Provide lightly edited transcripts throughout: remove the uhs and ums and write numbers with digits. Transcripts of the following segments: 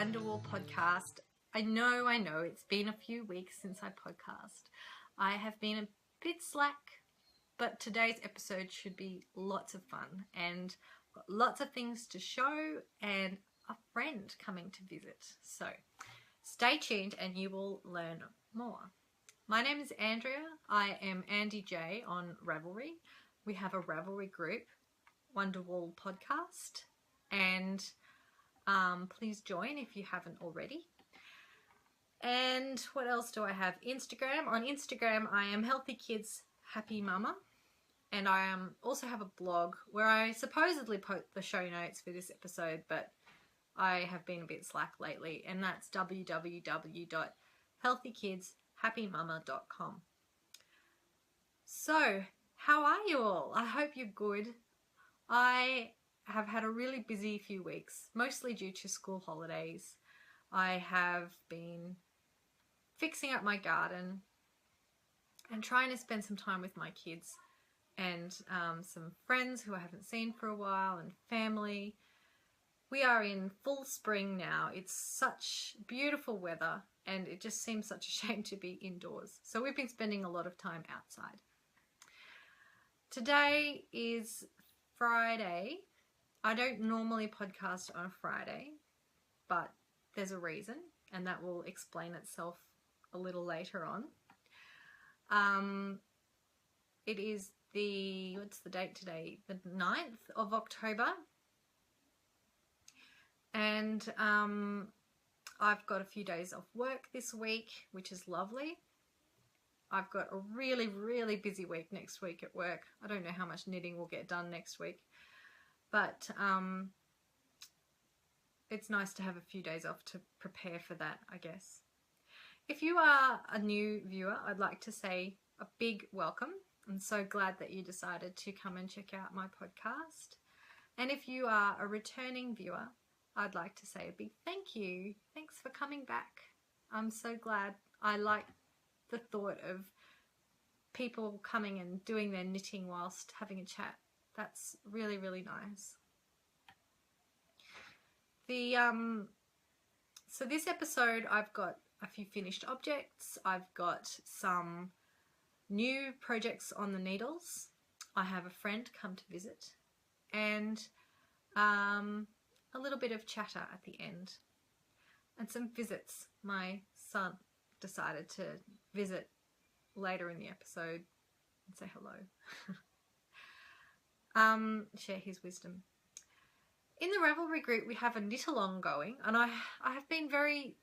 Wonderwolle Podcast. I know, it's been a few weeks since I podcast. I have been a bit slack, but today's episode should be lots of fun and got lots of things to show and a friend coming to visit. So stay tuned and you will learn more. My name is Andrea. I am Andy J on Ravelry. We have a Ravelry group, Wonderwolle Podcast, and please join if you haven't already. And what else do I have? Instagram. On Instagram, I am Healthy Kids Happy Mama, and I also have a blog where I supposedly put the show notes for this episode, but I have been a bit slack lately, and that's www.healthykidshappymama.com. So, how are you all? I hope you're good. I have had a really busy few weeks, mostly due to school holidays. I have been fixing up my garden and trying to spend some time with my kids and some friends who I haven't seen for a while, and family. We are in full spring now. It's such beautiful weather and it just seems such a shame to be indoors. So we've been spending a lot of time outside. Today is Friday. I don't normally podcast on a Friday, but there's a reason, and that will explain itself a little later on. It is what's the date today? The 9th of October. And I've got a few days off work this week, which is lovely. I've got a really, really busy week next week at work. I don't know how much knitting will get done next week, but it's nice to have a few days off to prepare for that, I guess. If you are a new viewer, I'd like to say a big welcome. I'm so glad that you decided to come and check out my podcast. And if you are a returning viewer, I'd like to say a big thank you. Thanks for coming back. I'm so glad. I like the thought of people coming and doing their knitting whilst having a chat. That's really, really nice. So this episode, I've got a few finished objects. I've got some new projects on the needles. I have a friend come to visit, and a little bit of chatter at the end, and some visits. My son decided to visit later in the episode and say hello. Share his wisdom. In the Ravelry group, we have a knit-along going, and I have been very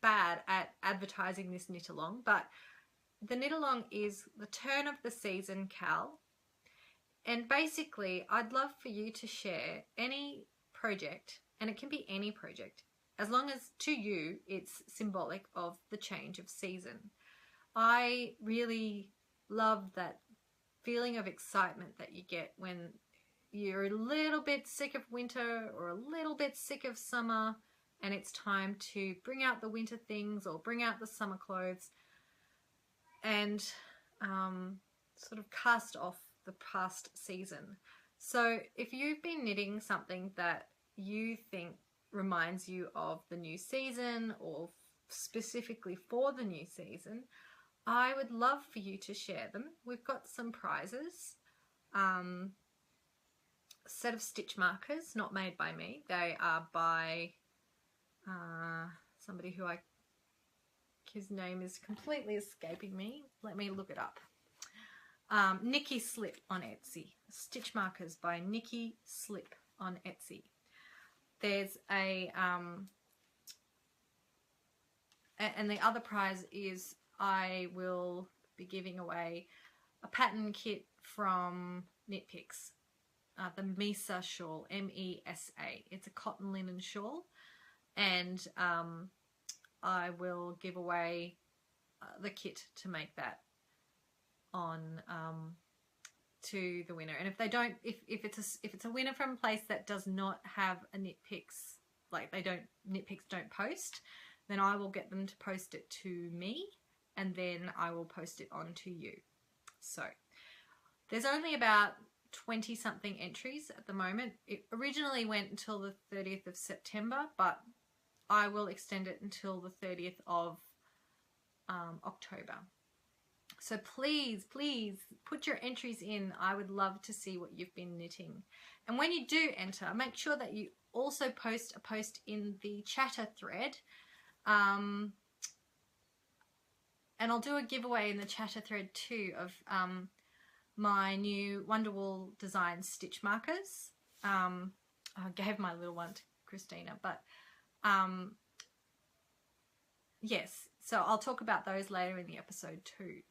bad at advertising this knit-along, but the knit-along is the turn of the season Cal, and basically I'd love for you to share any project, and it can be any project, as long as to you it's symbolic of the change of season. I really love that feeling of excitement that you get when you're a little bit sick of winter or a little bit sick of summer, and it's time to bring out the winter things or bring out the summer clothes and sort of cast off the past season. So if you've been knitting something that you think reminds you of the new season or specifically for the new season, I would love for you to share them. We've got some prizes. Set of stitch markers, not made by me. They are by somebody who his name is completely escaping me. Let me look it up. Nikki Slip on Etsy. Stitch markers by Nikki Slip on Etsy. There's and the other prize is I will be giving away a pattern kit from Knit Picks. The Mesa shawl, M-E-S-A. It's a cotton linen shawl, and I will give away the kit to make that on to the winner. And if they don't, if it's a winner from a place that does not have a Knit Picks, like Knit Picks don't post, then I will get them to post it to me, and then I will post it on to you. So there's only about 20 something entries at the moment. It originally went until the 30th of September, but I will extend it until the 30th of October. So please put your entries in. I would love to see what you've been knitting. And when you do enter, make sure that you also post a post in the chatter thread. And I'll do a giveaway in the chatter thread too of my new Wonderwolle design stitch markers. I gave my little one to Christina, but yes, so I'll talk about those later in the episode too.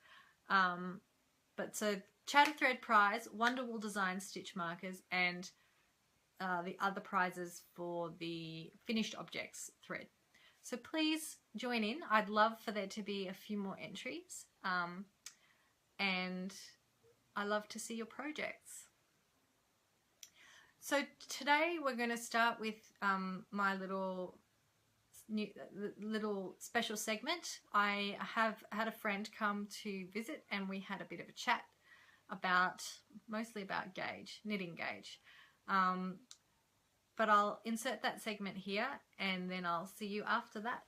But so chatter thread prize, Wonderwolle design stitch markers, and the other prizes for the finished objects thread. So please join in. I'd love for there to be a few more entries, and I love to see your projects. So today we're going to start with my little special segment. I have had a friend come to visit, and we had a bit of a chat mostly about knitting gauge. But I'll insert that segment here, and then I'll see you after that.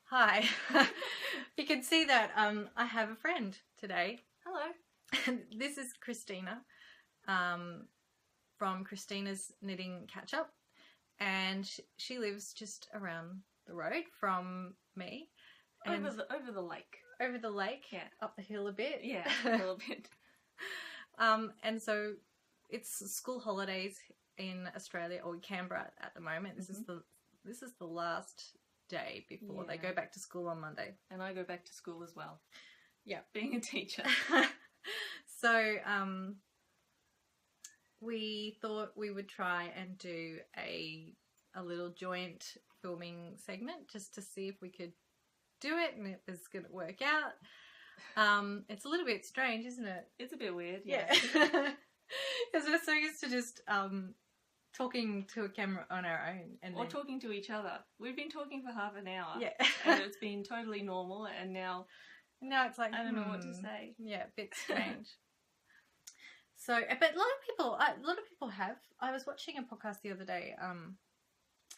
Hi. You can see that I have a friend today. Hello. This is Christina from Christina's Knitting Catch Up, and she lives just around the road from me. And over the lake. Over the lake, yeah. Up the hill a bit. Yeah, a little bit. And so it's school holidays in Australia, or Canberra at the moment. This is the last day before they go back to school on Monday. And I go back to school as well. Yeah. Being a teacher. So we thought we would try and do a little joint filming segment just to see if we could do it and if it's going to work out. It's a little bit strange, isn't it? It's a bit weird, yeah. Because we're so used to just talking to a camera on our own. Or talking to each other. We've been talking for half an hour. Yeah. And it's been totally normal, and now it's like, I don't know what to say. Yeah, a bit strange. So, but a lot of people have. I was watching a podcast the other day,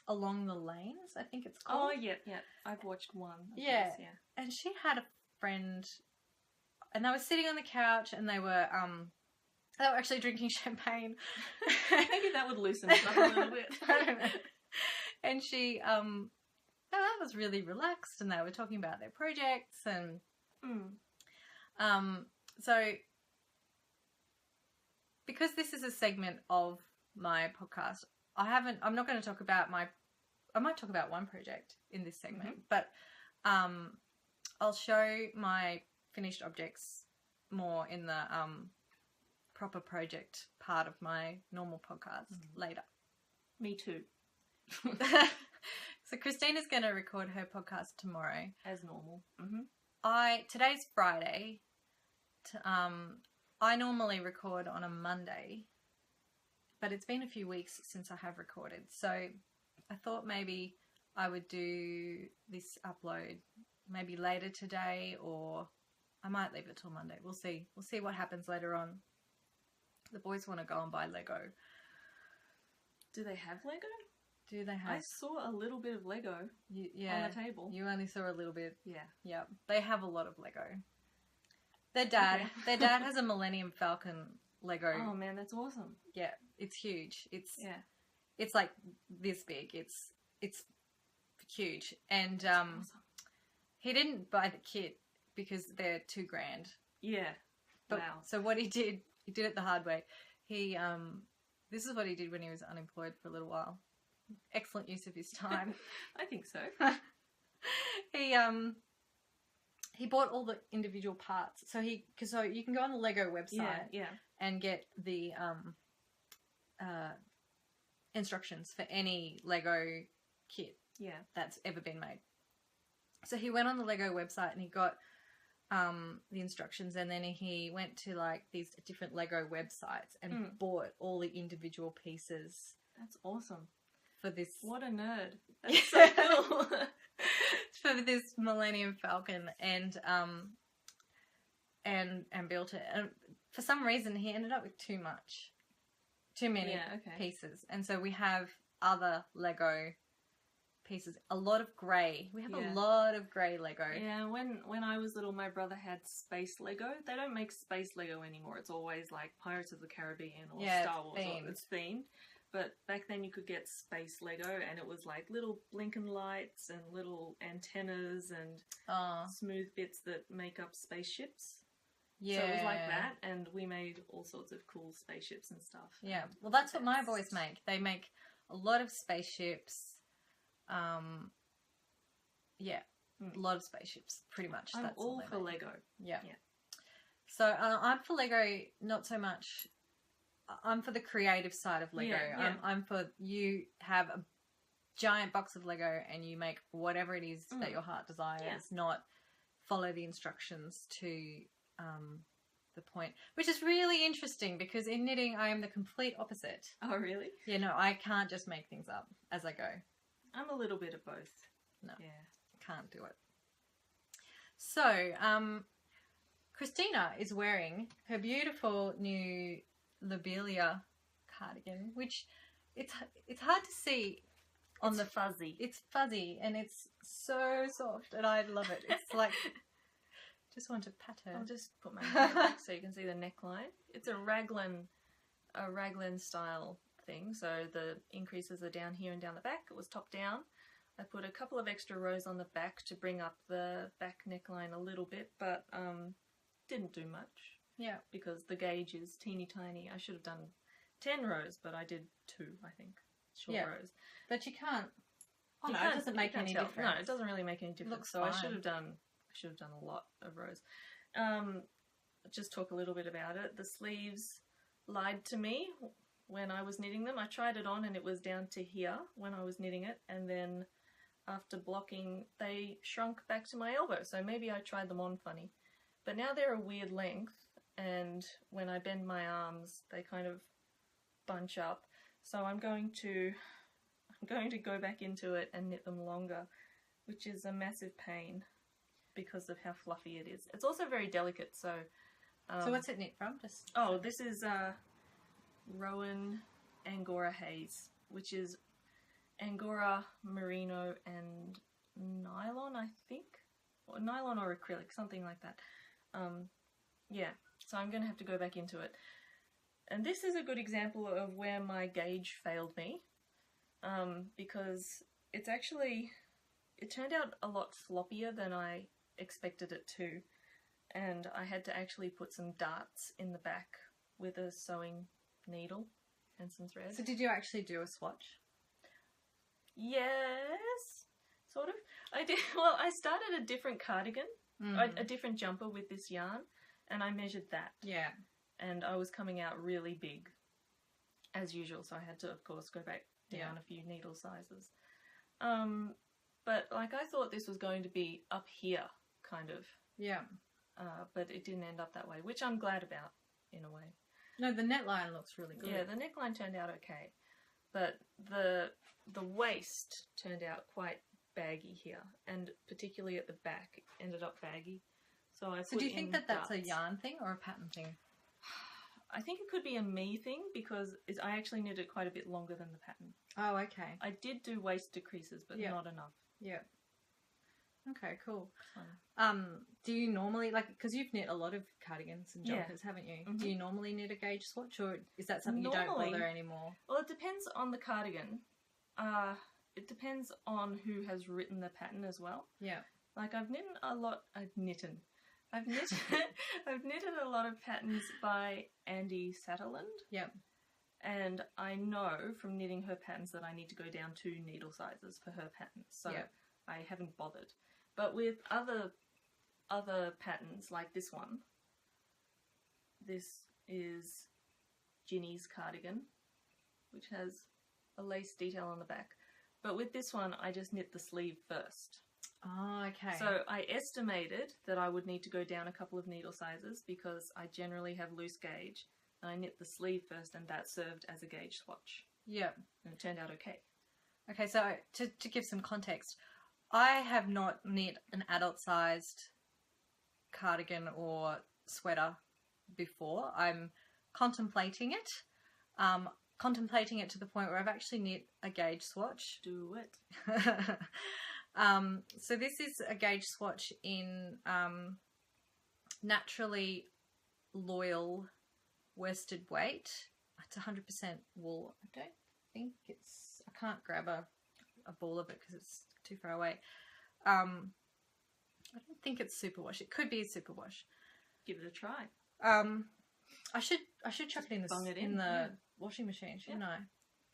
Along the Lanes, I think it's called. Oh, yeah. I've watched one. Yeah. And she had a friend, and they were sitting on the couch, and they were actually drinking champagne. Maybe that would loosen us up a little bit. I don't know. And she, that was really relaxed, and they were talking about their projects, and so because this is a segment of my podcast, I'm not going to talk about I might talk about one project in this segment, but I'll show my finished objects more in the proper project part of my normal podcast later. Me too. So Christina's going to record her podcast tomorrow. As normal. Today's Friday. I normally record on a Monday, but it's been a few weeks since I have recorded. So I thought maybe I would do this upload maybe later today, or I might leave it till Monday. We'll see. We'll see what happens later on. The boys want to go and buy Lego. Do they have Lego? Do they have? I saw a little bit of Lego on the table. You only saw a little bit. Yeah. Yeah. They have a lot of Lego. Their dad has a Millennium Falcon Lego. Oh man, that's awesome. Yeah, it's huge. It's like this big. It's huge. And awesome. He didn't buy the kit because they're $2,000. Yeah. But, wow. So what he did it the hard way. He this is what he did when he was unemployed for a little while. Excellent use of his time. I think so. He bought all the individual parts. So you can go on the Lego website and get the instructions for any Lego kit that's ever been made. So he went on the Lego website and he got the instructions, and then he went to like these different Lego websites and bought all the individual pieces. That's awesome. For this. What a nerd. That's so cool. For this Millennium Falcon, and built it. And for some reason he ended up with too many pieces. And so we have other Lego pieces. A lot of grey. We have Yeah. a lot of grey Lego. Yeah, when I was little, my brother had space Lego. They don't make space Lego anymore. It's always like Pirates of the Caribbean or Yeah, Star it's Wars. themed. It's themed. But back then you could get space Lego, and it was like little blinking lights and little antennas and smooth bits that make up spaceships. Yeah. So it was like that, and we made all sorts of cool spaceships and stuff. Yeah. Well, that's what my boys make. They make a lot of spaceships. Yeah. A lot of spaceships, pretty much. I'm That's all they for make. Lego. Yeah. Yeah. So I'm for Lego, not so much. I'm for the creative side of Lego. Yeah. I'm for you have a giant box of Lego and you make whatever it is that your heart desires, not follow the instructions to the point. Which is really interesting because in knitting I am the complete opposite. Oh, really? Yeah, no, I can't just make things up as I go. I'm a little bit of both. No. Yeah. Can't do it. So, Christina is wearing her beautiful new Lobelia cardigan, which it's hard to see on It's fuzzy. It's fuzzy and it's so soft and I love it. It's like just want to pat her. I'll just put my hand back so you can see the neckline. It's a raglan style thing. So the increases are down here and down the back. It was top down. I put a couple of extra rows on the back to bring up the back neckline a little bit, but didn't do much. Yeah. Because the gauge is teeny tiny. I should have done 10 rows, but I did 2, I think. Short rows. But you can't. Oh You no, can't- it doesn't you make can't any tell. difference. No, it doesn't really make any difference. Looks so I fine. should have done a lot of rows. Just talk a little bit about it. The sleeves lied to me when I was knitting them. I tried it on and it was down to here when I was knitting it, and then after blocking they shrunk back to my elbow, so maybe I tried them on funny. But now they're a weird length, and when I bend my arms they kind of bunch up, so I'm going to go back into it and knit them longer, which is a massive pain because of how fluffy it is. It's also very delicate, so So what's it knit from? Just this is Rowan Angora Haze, which is Angora, Merino and nylon, I think, or nylon or acrylic, something like that. Yeah, so I'm going to have to go back into it. And this is a good example of where my gauge failed me, because it turned out a lot floppier than I expected it to, and I had to actually put some darts in the back with a sewing needle and some thread. So did you actually do a swatch? Yes, sort of. I did. Well, I started a different cardigan, a different jumper with this yarn, and I measured that. Yeah. And I was coming out really big, as usual, so I had to, of course, go back down a few needle sizes. But, like, I thought this was going to be up here, kind of. Yeah. But it didn't end up that way, which I'm glad about, in a way. No, the neckline looks really good. Yeah, the neckline turned out okay. But the waist turned out quite baggy here, and particularly at the back, it ended up baggy. So do you think that that's a yarn thing or a pattern thing? I think it could be a me thing because I actually knitted quite a bit longer than the pattern. Oh, okay. I did do waist decreases, but not enough. Yeah. Okay, cool. So, do you normally, like, because you've knit a lot of cardigans and jumpers, haven't you? Mm-hmm. Do you normally knit a gauge swatch, or is that something you don't bother anymore? Well, it depends on the cardigan. It depends on who has written the pattern as well. Yeah. Like I've knitted a lot a lot of patterns by Andy Satterland. Yep. And I know from knitting her patterns that I need to go down 2 needle sizes for her patterns. So I haven't bothered. But with other patterns like this one, this is Ginny's cardigan, which has a lace detail on the back. But with this one, I just knit the sleeve first. Oh, okay. So I estimated that I would need to go down a couple of needle sizes because I generally have loose gauge. And I knit the sleeve first, and that served as a gauge swatch. Yeah. And it turned out okay. Okay, so to give some context, I have not knit an adult-sized cardigan or sweater before. I'm contemplating it. contemplating it to the point where I've actually knit a gauge swatch. Do it. So this is a gauge swatch in Naturally Loyal worsted weight. It's 100% wool. I don't think it's... I can't grab a ball of it because it's too far away. I don't think it's superwash. It could be a superwash. Give it a try. I should chuck it in the washing machine, shouldn't I?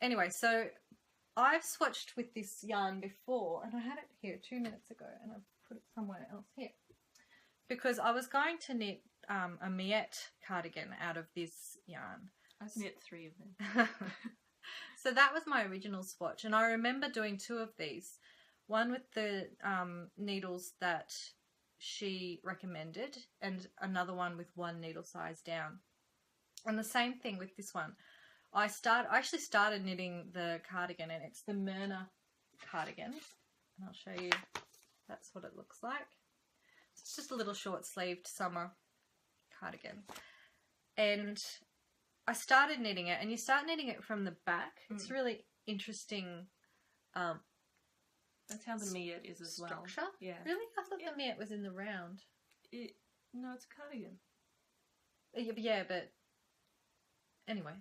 Anyway, so I've swatched with this yarn before, and I had it here 2 minutes ago, and I've put it somewhere else here because I was going to knit a Miette cardigan out of this yarn. I've knit 3 of them. So that was my original swatch, and I remember doing 2 of these. One with the needles that she recommended, and another one with 1 needle size down. And the same thing with this one. I actually started knitting the cardigan, and it's the Myrna cardigan. And I'll show you, that's what it looks like. It's just a little short-sleeved summer cardigan. And I started knitting it, and you start knitting it from the back. It's really interesting. That's how the Miette is as well. Structure? Yeah. Really? I thought the Miette was in the round. No, it's a cardigan. Yeah, but anyway.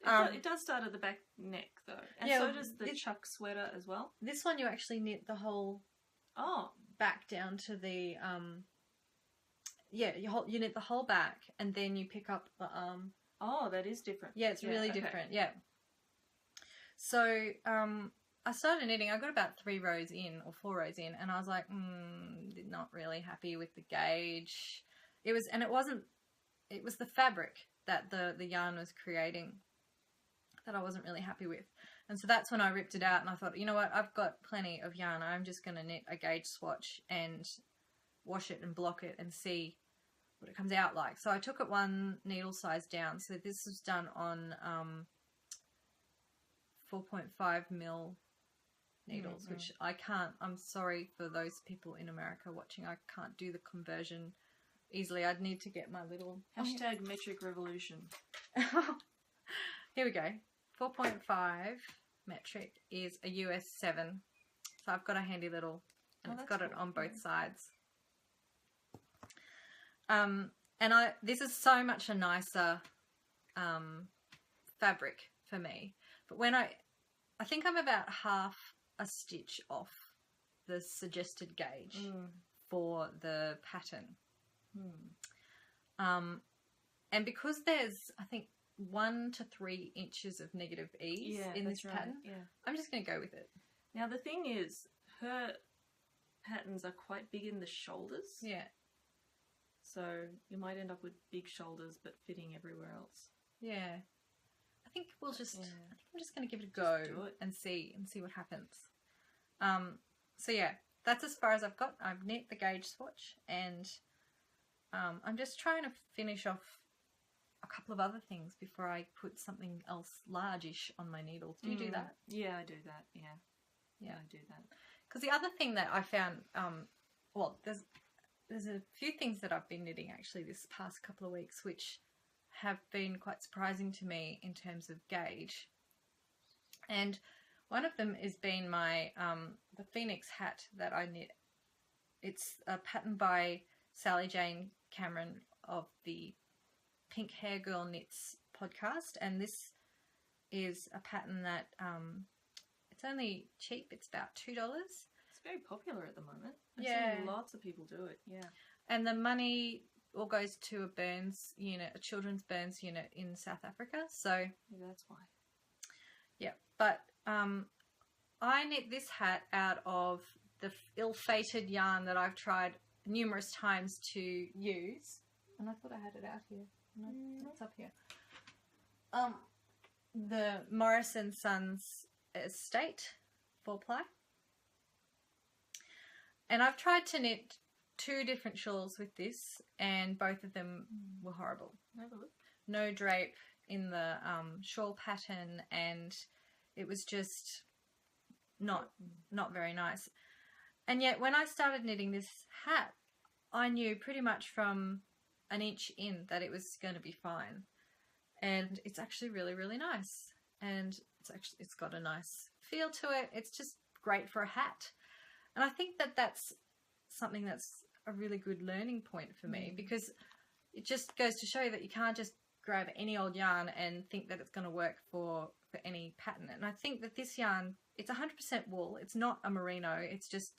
It does start at the back neck, though. And so does the Chuck sweater as well. This one you actually knit the whole back down to the... you knit the whole back, and then you pick up the arm. Oh, that is different. Yeah, it's really different, yeah. So, I started knitting. I got about 3 rows in, or 4 rows in, and I was like, not really happy with the gauge. It was the fabric that the yarn was creating that I wasn't really happy with. And so that's when I ripped it out, and I thought, you know what, I've got plenty of yarn. I'm just going to knit a gauge swatch and wash it and block it and see what it comes out like. So I took it 1 needle size down. So this was done on 4.5 mil needles, which I can't, I'm sorry for those people in America watching, I can't do the conversion easily. I'd need to get my little... Hashtag metric revolution. Here we go. 4.5 metric is a US 7. So I've got a handy little, and it's got it on both sides. And this is so much a nicer fabric for me. But when I think I'm about half a stitch off the suggested gauge for the pattern. And because there's, I think, 1 to 3 inches of negative ease in this pattern, I'm just going to go with it. Now the thing is, her patterns are quite big in the shoulders. Yeah. So you might end up with big shoulders but fitting everywhere else. Yeah. I think we'll just, I think I'm just going to give it a go and see what happens. So yeah, that's as far as I've got. I've knit the gauge swatch, and I'm just trying to finish off a couple of other things before I put something else largish on my needles. Do you do that? Yeah, I do that. Yeah, I do that. Because the other thing that I found, well, there's a few things that I've been knitting actually this past couple of weeks which have been quite surprising to me in terms of gauge. And one of them has been my the Phoenix hat that I knit. It's a pattern by Sally Jane Cameron of the Pink Hair Girl Knits podcast, and this is a pattern that it's only cheap. It's about $2. It's very popular at the moment. I've seen lots of people do it. Yeah, and the money all goes to a burns unit, a children's burns unit in South Africa. So that's why. Yeah, but I knit this hat out of the ill-fated yarn that I've tried numerous times to use, and I thought I had it out here. No, it's up here. The Morris & Sons Estate 4-ply. And I've tried to knit 2 different shawls with this, and both of them were horrible. No drape in the shawl pattern, and it was just not very nice. And yet when I started knitting this hat, I knew pretty much from an inch in that it was going to be fine. And it's actually really, really nice. and it's got a nice feel to it. It's just great for a hat. And I think that that's something that's a really good learning point for me, because it just goes to show that you can't just grab any old yarn and think that it's going to work for any pattern. And I think that this yarn, it's 100% wool. It's not a merino. It just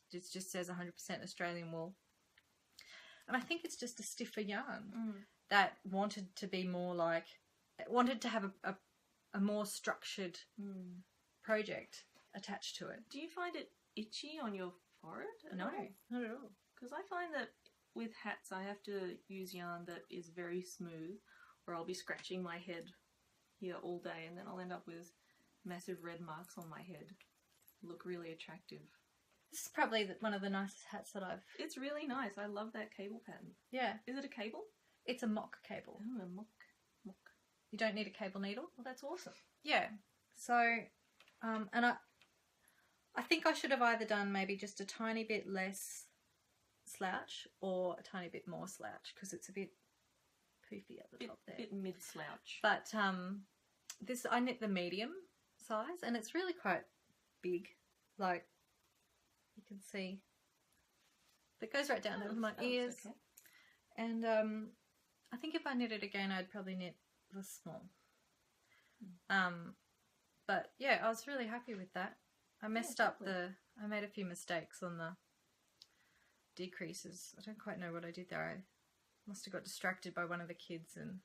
says 100% Australian wool. And I think it's just a stiffer yarn that wanted to be more like, wanted to have a more structured project attached to it. Do you find it itchy on your forehead? No, not at all. Because I find that with hats I have to use yarn that is very smooth, or I'll be scratching my head here all day and then I'll end up with massive red marks on my head. Look really attractive. This is probably one of the nicest hats that I've... It's really nice. I love that cable pattern. Yeah. Is it a cable? It's a mock cable. Oh, a mock. You don't need a cable needle. Well, that's awesome. Yeah. So, and I think I should have either done maybe just a tiny bit less slouch or a tiny bit more slouch, because it's a bit poofy at the top there. Bit mid slouch. But this, I knit the medium size, and it's really quite big. Like, you can see it goes right down over my ears. Okay. And I think if I knit it again, I'd probably knit the small. But yeah, I was really happy with that. I messed up I made a few mistakes on the decreases. I don't quite know what I did there. I must have got distracted by one of the kids and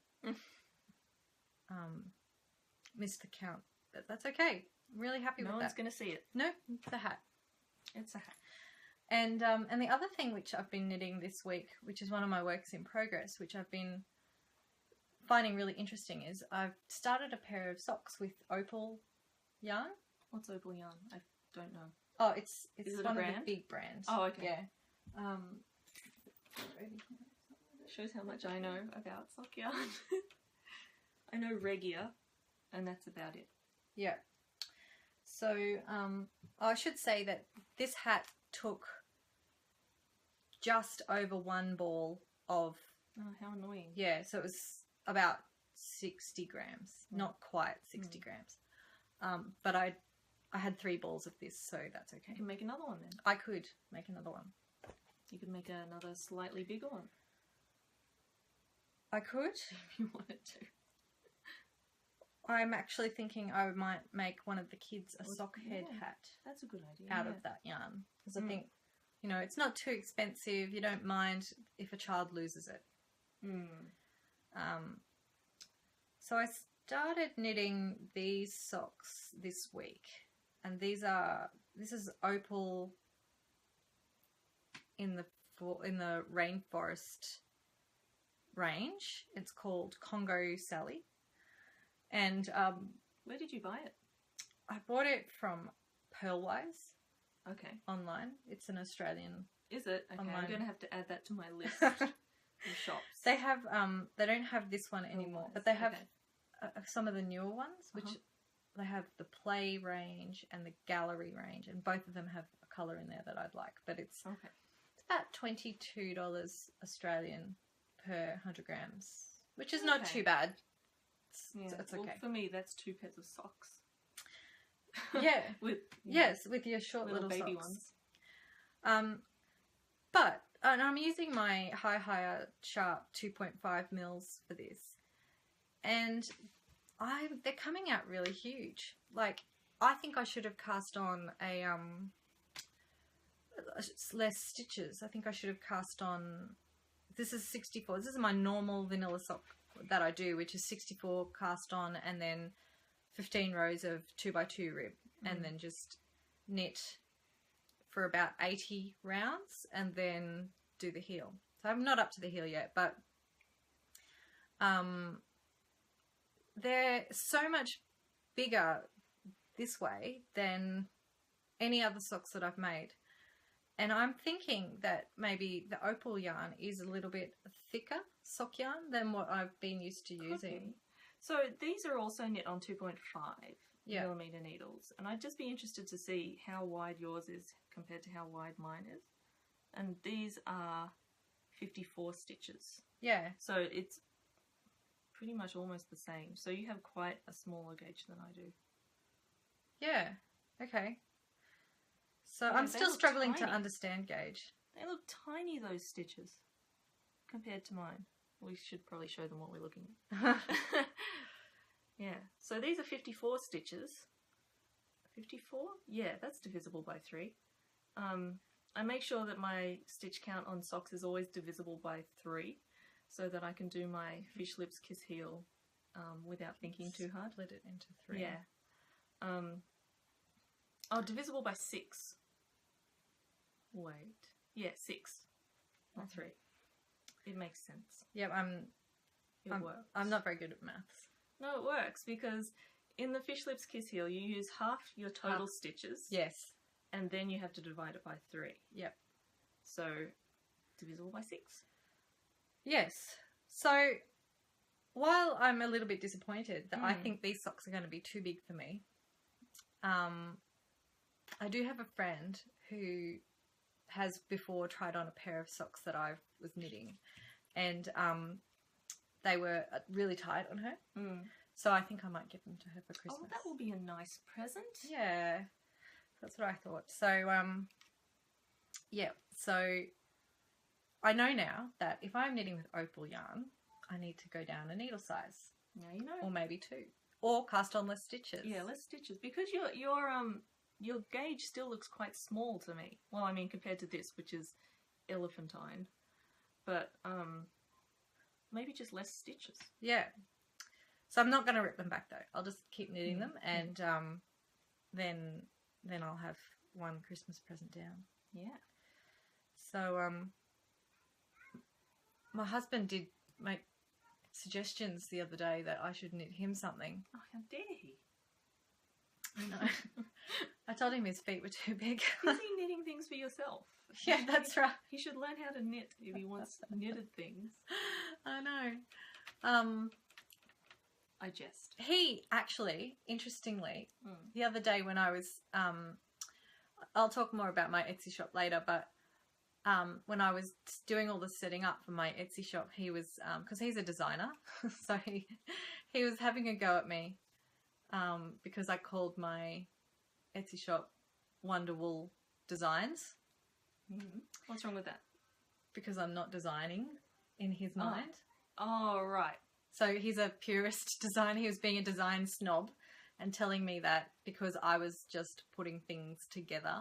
missed the count. But that's okay. I'm really happy with that. No one's going to see it. No, it's a hat. It's a hat. And the other thing which I've been knitting this week, which is one of my works in progress, which I've been finding really interesting, is I've started a pair of socks with opal yarn. What's opal yarn? I don't know. Oh, it's one of the big brands. Oh, okay. Yeah. Shows how much I know about sock yarn. I know Regia, and that's about it. Yeah. So I should say that this hat took just over one ball of... Oh, how annoying. Yeah, so it was about 60 grams. Not quite 60 grams. But I had 3 balls of this, so that's okay. You can make another one then. I could make another one. You could make another slightly bigger one. I could. If you wanted to. I'm actually thinking I might make one of the kids a sock head hat. That's a good idea. Out of that yarn. Because I think, you know, it's not too expensive. You don't mind if a child loses it. So I started knitting these socks this week. And this is opal in the rainforest range. It's called Congo Sally. And where did you buy it? I bought it from Pearlwise. Okay. Online. It's an Australian. Is it? Okay. Online. I'm going to have to add that to my list of shops. They have they don't have this one anymore, but they have some of the newer ones, which they have the play range and the gallery range, and both of them have a colour in there that I'd like. But it's about $22 Australian per 100 grams, which is not too bad. It's okay. Well, for me, that's 2 pairs of socks. Yeah. with your short little baby socks. Ones. But and I'm using my Higher Sharp 2.5 mils for this, and they're coming out really huge. Like, I think I should have cast on a less stitches. I think I should have cast on. This is 64. This is my normal vanilla sock that I do, which is 64 cast on, and then 15 rows of 2x2 rib, and then just knit for about 80 rounds, and then do the heel. So I'm not up to the heel yet, but they're so much bigger this way than any other socks that I've made. And I'm thinking that maybe the opal yarn is a little bit thicker sock yarn than what I've been used to using. So these are also knit on 2.5 millimeter needles. And I'd just be interested to see how wide yours is compared to how wide mine is. And these are 54 stitches. Yeah. So it's pretty much almost the same. So you have quite a smaller gauge than I do. Yeah. Okay. So Yeah, I'm they still look struggling to tiny. understand gauge. They look tiny, those stitches, compared to mine. We should probably show them what we're looking at. Yeah, so these are 54 stitches. 54? Yeah, that's divisible by 3. I make sure that my stitch count on socks is always divisible by 3, so that I can do my fish lips kiss heel without thinking too hard. Split it into 3. Yeah. Divisible by 6. Wait. Yeah, 6. Not 3. It makes sense. Yep, It works. I'm not very good at maths. No, it works because in the fish lips kiss heel, you use half your total stitches. Yes. And then you have to divide it by 3. Yep. So, divisible by 6. Yes. So, while I'm a little bit disappointed that I think these socks are going to be too big for me, I do have a friend who has before tried on a pair of socks that I was knitting, and they were really tight on her. So I think I might give them to her for Christmas. Oh, that will be a nice present. Yeah, that's what I thought. So, yeah, so I know now that if I'm knitting with opal yarn, I need to go down a needle size. Now you know. Or maybe 2. Or cast on less stitches. Yeah, less stitches. Because your gauge still looks quite small to me. Well, I mean, compared to this, which is elephantine. But, maybe just less stitches. Yeah. So I'm not going to rip them back, though. I'll just keep knitting them, and then I'll have one Christmas present down. Yeah. So, my husband did make suggestions the other day that I should knit him something. Oh, how dare he? I know. I told him his feet were too big. Is he knitting things for yourself? Yeah, that's right. He should learn how to knit if he wants knitted things. I know. I jest. He actually, interestingly, the other day when I was, I'll talk more about my Etsy shop later, but when I was doing all the setting up for my Etsy shop, he was, because he's a designer, so he was having a go at me because I called my Etsy shop Wonderwolle Designs. What's wrong with that? Because I'm not designing in his mind. Oh, right. So he's a purist designer. He was being a design snob and telling me that because I was just putting things together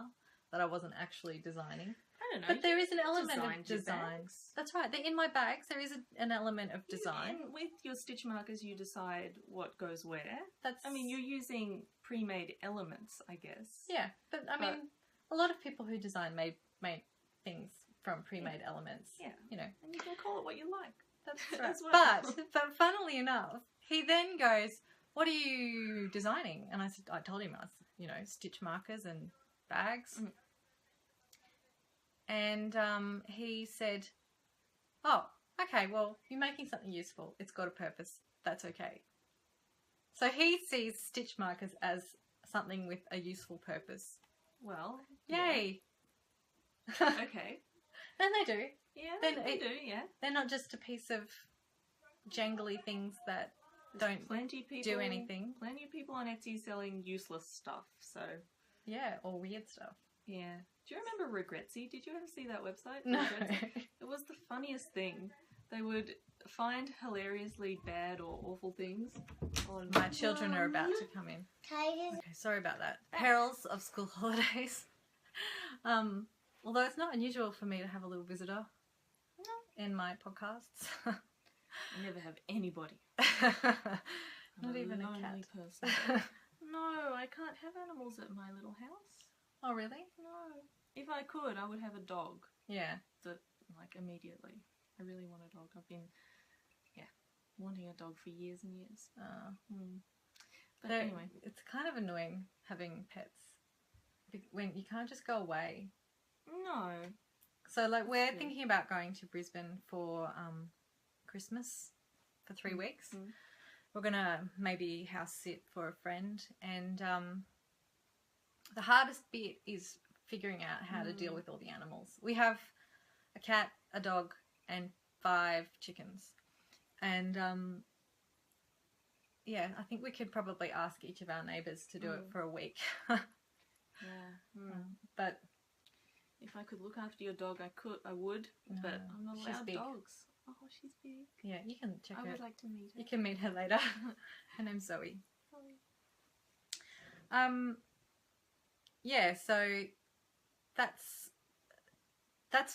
that I wasn't actually designing. I don't know. But there is an element of designed your design. bags. That's right. In my bags, there is an element of design. And with your stitch markers, you decide what goes where. That's. I mean, you're using pre-made elements, I guess. Yeah, but I mean, a lot of people who design make things from pre-made elements. Yeah. You know. And you can call it what you like. That's right. As well. But funnily enough, he then goes, "What are you designing?" And I told him I was, stitch markers and bags. And he said, "Oh, okay. Well, you're making something useful. It's got a purpose. That's okay." So he sees stitch markers as something with a useful purpose. Well, yay! Yeah. Okay. And they do. Yeah, they do. Yeah. They're not just a piece of jangly things that don't do anything. Plenty of people on Etsy selling useless stuff. So yeah, or weird stuff. Yeah. Do you remember Regretsy? Did you ever see that website? No. It was the funniest thing. They would find hilariously bad or awful things. My children are about to come in. Okay, sorry about that. Perils of school holidays. Although it's not unusual for me to have a little visitor in my podcasts. I never have anybody. Not even a cat. Person. No, I can't have animals at my little house. Oh, really? No. If I could, I would have a dog. Yeah. Immediately. I really want a dog. I've been, wanting a dog for years and years. But anyway. It's kind of annoying having pets. When you can't just go away. No. So, we're thinking about going to Brisbane for Christmas for 3 weeks. We're going to maybe house sit for a friend. And the hardest bit is figuring out how to deal with all the animals. We have a cat, a dog, and 5 chickens. And yeah, I think we could probably ask each of our neighbours to do it for a week. Yeah. But if I could look after your dog, I would, but I'm not she's allowed big. dogs. Oh, she's big. Yeah, you can check her. I would like to meet her. You can meet her later. Her name's Zoe. Yeah, so that's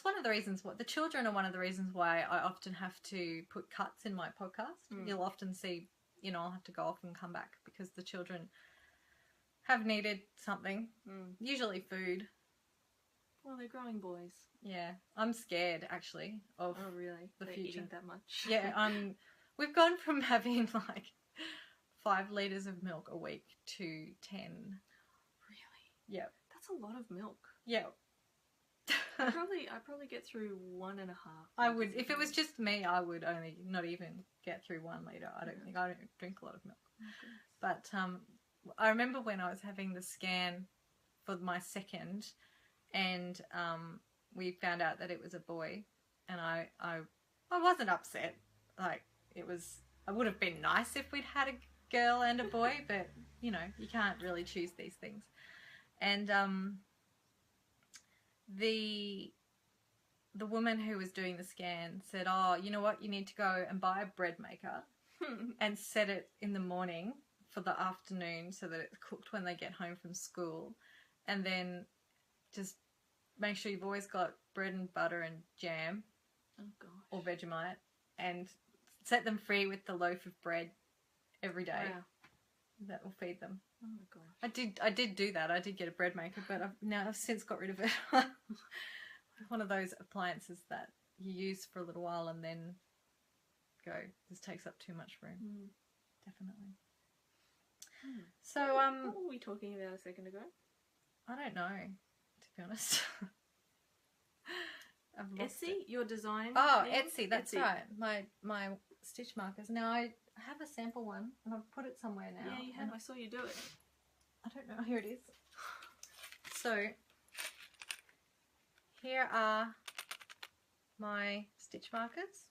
one of the reasons the children are one of the reasons why I often have to put cuts in my podcast. You'll often see, I'll have to go off and come back because the children have needed something, usually food. Well, they're growing boys. Yeah, I'm scared actually of really? the They're future. Eating that much? Yeah, we've gone from having like 5 litres of milk a week to 10. Really? Yeah. That's a lot of milk. Yeah. I probably get through 1.5. I would, if it was just me, I would only not even get through 1 litre. I don't drink a lot of milk. Okay. But I remember when I was having the scan for my second, and we found out that it was a boy, and I wasn't upset. Like, I would have been nice if we'd had a girl and a boy, but you can't really choose these things. And the woman who was doing the scan said, "Oh, you know what? You need to go and buy a bread maker and set it in the morning for the afternoon so that it's cooked when they get home from school, and then just make sure you've always got bread and butter and jam, or Vegemite, and set them free with the loaf of bread every day. Wow. That will feed them." Oh my gosh. I did do that. I did get a bread maker, but I've since got rid of it. One of those appliances that you use for a little while and then go. This takes up too much room. Definitely. So what were we talking about a second ago? I don't know, to be honest. I've lost Etsy, it. your design. Oh, thing? Etsy. That's right. My stitch markers. Now I have a sample one, and I've put it somewhere now. Yeah, you have. I saw you do it. I don't know. Here it is. So here are my stitch markers.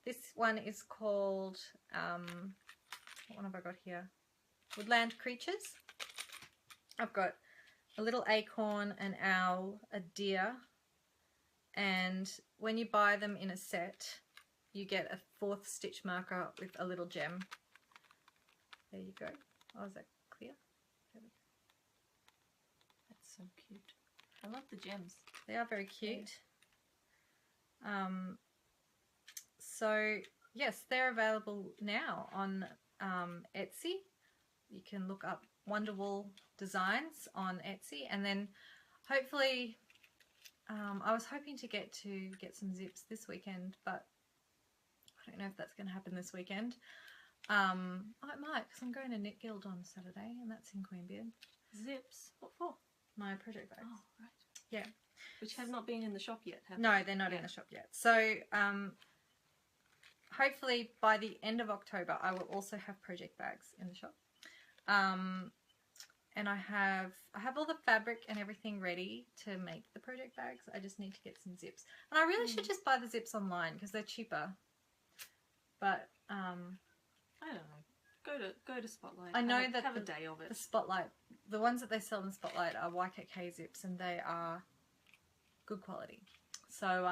This one is called, what one have I got here? Woodland Creatures. I've got a little acorn, an owl, a deer, and when you buy them in a set, you get a 4th stitch marker with a little gem. There you go. Oh, is that clear? There we go. That's so cute. I love the gems. They are very cute. So yes, they're available now on Etsy. You can look up Wonderwolle Designs on Etsy, and then hopefully I was hoping to get some zips this weekend, but I don't know if that's going to happen this weekend. I might, because I'm going to Knit Guild on Saturday, and that's in Queanbeyan. Zips? What for? My project bags. Oh, right. Yeah. Which have not been in the shop yet, have No, they're not in the shop yet. So hopefully by the end of October, I will also have project bags in the shop. And I have all the fabric and everything ready to make the project bags. I just need to get some zips. And I really should just buy the zips online because they're cheaper. But I don't know. Go to Spotlight. I know that have a day of it. The Spotlight, the ones that they sell in Spotlight are YKK zips, and they are good quality. So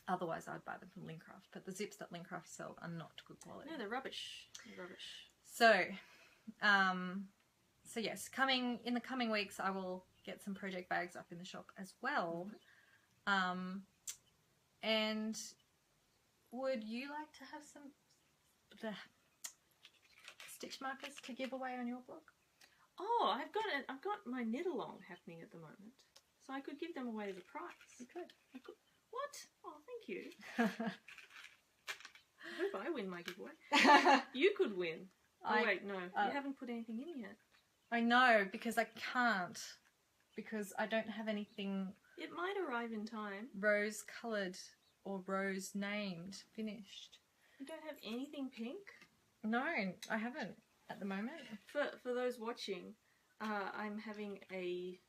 otherwise I'd buy them from Lincraft, but the zips that Lincraft sell are not good quality. No, they're rubbish. They're rubbish. So so yes, in the coming weeks I will get some project bags up in the shop as well. And would you like to have the stitch markers to give away on your blog? Oh, I've got my knit along happening at the moment, so I could give them away as a prize. You could. What? Oh, thank you. I hope I win my giveaway. You could win. Oh, wait, no. You haven't put anything in yet. I know, because I can't. Because I don't have anything... It might arrive in time. Rose-coloured or rose-named finished. You don't have anything pink? No, I haven't at the moment. For those watching, I'm having a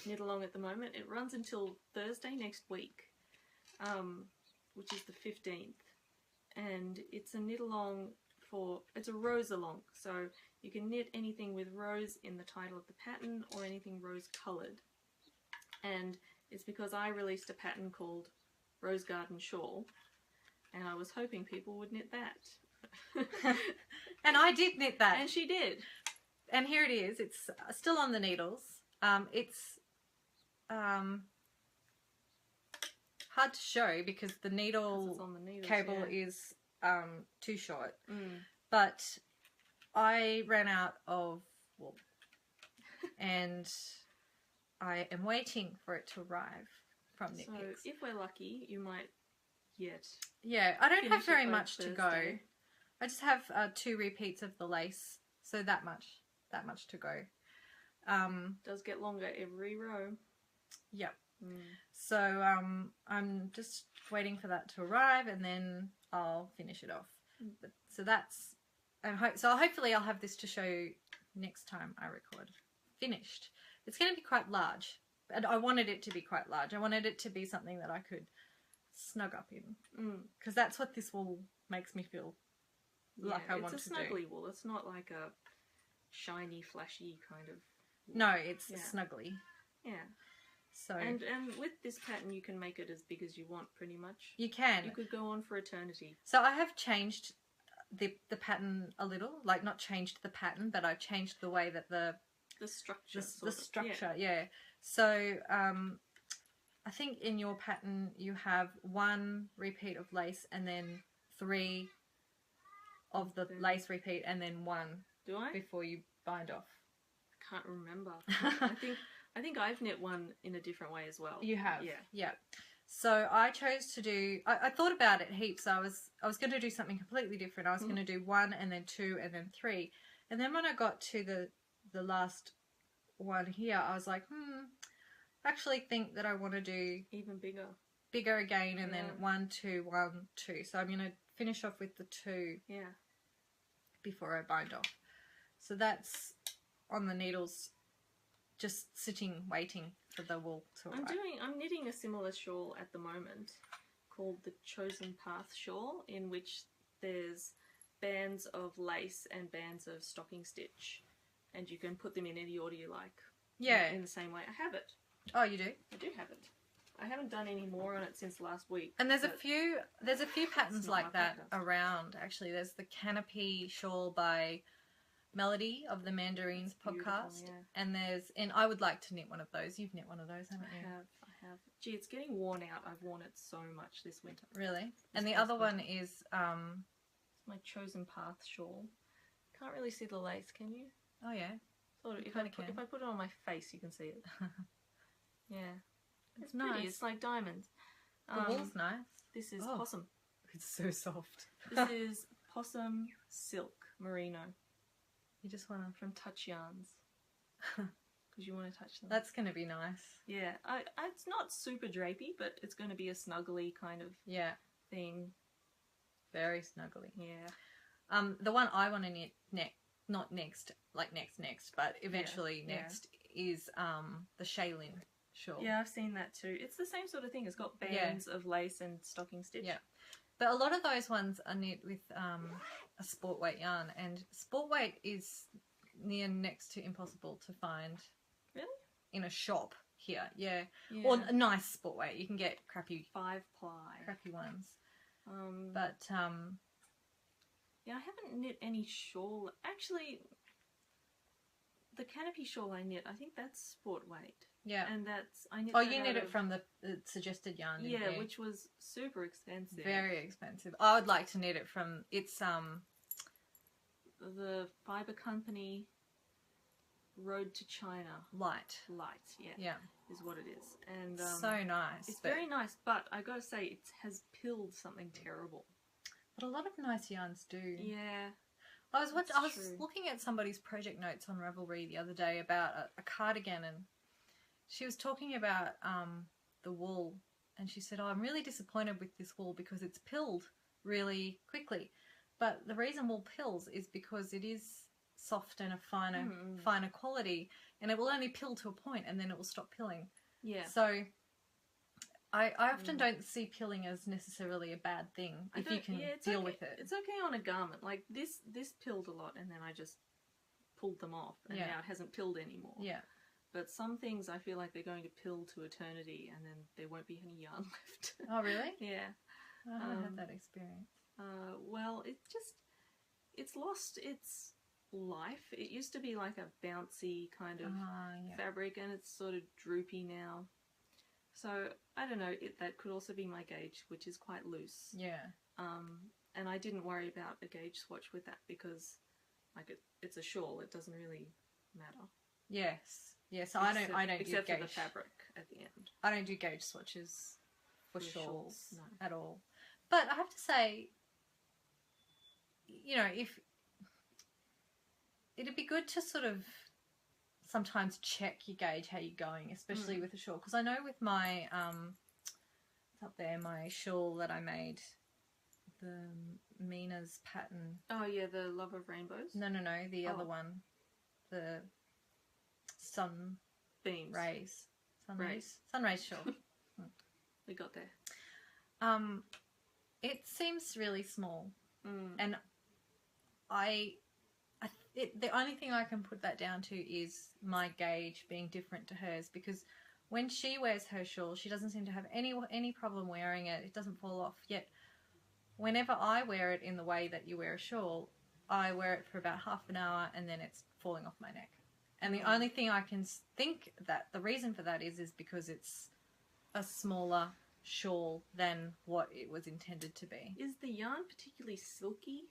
knit-along at the moment. It runs until Thursday next week, which is the 15th. And it's a knit-along for, it's a rose along, so you can knit anything with rose in the title of the pattern or anything rose coloured. And it's because I released a pattern called Rose Garden Shawl, and I was hoping people would knit that. And I did knit that. And she did. And here it is. It's still on the needles. It's hard to show because the needle on the needles, cable is too short. But I ran out of wool and I am waiting for it to arrive from Knit So Picks. if we're lucky, you might yet. Yeah, I don't have finish it very by much to go. Thursday. I just have 2 repeats of the lace, so that much to go. Does get longer every row. Yep. So I'm just waiting for that to arrive, and then I'll finish it off. So that's, and hopefully I'll have this to show you next time I record. Finished. It's going to be quite large, and I wanted it to be quite large. I wanted it to be something that I could snug up in, because that's what this wool makes me feel like I want to do. It's a snuggly wool. It's not like a shiny, flashy kind of wool. No, it's snuggly. Yeah. So And with this pattern, you can make it as big as you want, pretty much. you can. You could go on for eternity. So I have changed the pattern a little, like not changed the pattern, but I've changed the way that the structure. structure, yeah. So I think in your pattern you have 1 repeat of lace and then 3 of the lace repeat and then 1 Do I? before you bind off. I can't remember. I think I've knit one in a different way as well. You have, Yeah. yeah. So I chose to do. I thought about it heaps. I was going to do something completely different. I was going to do 1 and then 2 and then 3, and then when I got to the last one here, I was like, I actually think that I want to do Even bigger again, and then 1 2 1 2. So I'm going to finish off with the 2 before I bind off. So that's on the needles, just sitting waiting for the wool to arrive. I'm knitting a similar shawl at the moment called the Chosen Path shawl, in which there's bands of lace and bands of stocking stitch, and you can put them in any order you like. Yeah. In the same way. I have it. Oh, you do? I do have it. I haven't done any more on it since last week. And there's a few patterns not like my that podcast. around. Actually, there's the Canopy shawl by Melody of the Mandarins podcast, and I would like to knit one of those. You've knit one of those, haven't you? I have. Gee, it's getting worn out. I've worn it so much this winter. Really? And the other one is It's my Chosen Path shawl. Can't really see the lace, can you? oh yeah, Sort of. If I put it on my face, you can see it. Yeah, it's nice. pretty. It's like diamonds. The wool's nice. This is Oh. possum. It's so soft. This is possum silk merino You just want from Touch Yarns. to. Because you want to touch them. That's going to be nice. Yeah, it's not super drapey, but it's going to be a snuggly kind of Yeah, thing. very snuggly. Yeah. The one I want to knit not next, like next, but eventually Yeah. next is the Shailin shawl. Yeah, I've seen that too. It's the same sort of thing. It's got bands of lace and stocking stitch. Yeah. But a lot of those ones are knit with a sport weight yarn, and sport weight is near next to impossible to find. Really? In a shop here, yeah. Yeah. Or a nice sport weight. You can get crappy 5-ply. ones. But But yeah, I haven't knit any shawl. Actually, the Canopy shawl I knit, I think that's sport weight. yeah. And I knit. Oh, that you out knit it of- from the suggested yarn, didn't Yeah, you? which was super expensive. Very expensive. I would like to knit it from The Fibre Company Road to China light. yeah, Yeah. is what it is. And So nice. it's but very nice, but I gotta say it has pilled something terrible. a lot of nice yarns do. Yeah. I was That's true. looking at somebody's project notes on Ravelry the other day about a cardigan, and she was talking about the wool, and she said, "Oh, I'm really disappointed with this wool because it's pilled really quickly." But the reason wool pills is because it is soft and a finer quality, and it will only pill to a point, and then it will stop pilling. Yeah. So I often don't see pilling as necessarily a bad thing if you can deal with it. It's okay on a garment. Like this pilled a lot, and then I just pulled them off, and now it hasn't pilled anymore. Yeah. But some things I feel like they're going to pill to eternity, and then there won't be any yarn left. Oh, really? Yeah. I haven't had that experience. Well, it's lost its life. It used to be like a bouncy kind of fabric, and it's sort of droopy now. So I don't know. That could also be my gauge, which is quite loose. Yeah. And I didn't worry about a gauge swatch with that because, like, it's a shawl. It doesn't really matter. Yes. Yes. I don't except do for gauge. the fabric at the end. I don't do gauge swatches for For shawls no. at all. But I have to say, you know, if it'd be good to sort of sometimes check your gauge how you're going, especially with a shawl, because I know with my it's up there, my shawl that I made, the Mina's pattern. Oh yeah, the Love of Rainbows. No, the other one, the sun Beams. rays, sun Rays. shawl. We got there. It seems really small, and the only thing I can put that down to is my gauge being different to hers, because when she wears her shawl, she doesn't seem to have any problem wearing it. It doesn't fall off. Yet, whenever I wear it in the way that you wear a shawl, I wear it for about half an hour and then it's falling off my neck. And the only thing I can think that the reason for that is because it's a smaller shawl than what it was intended to be. Is the yarn particularly silky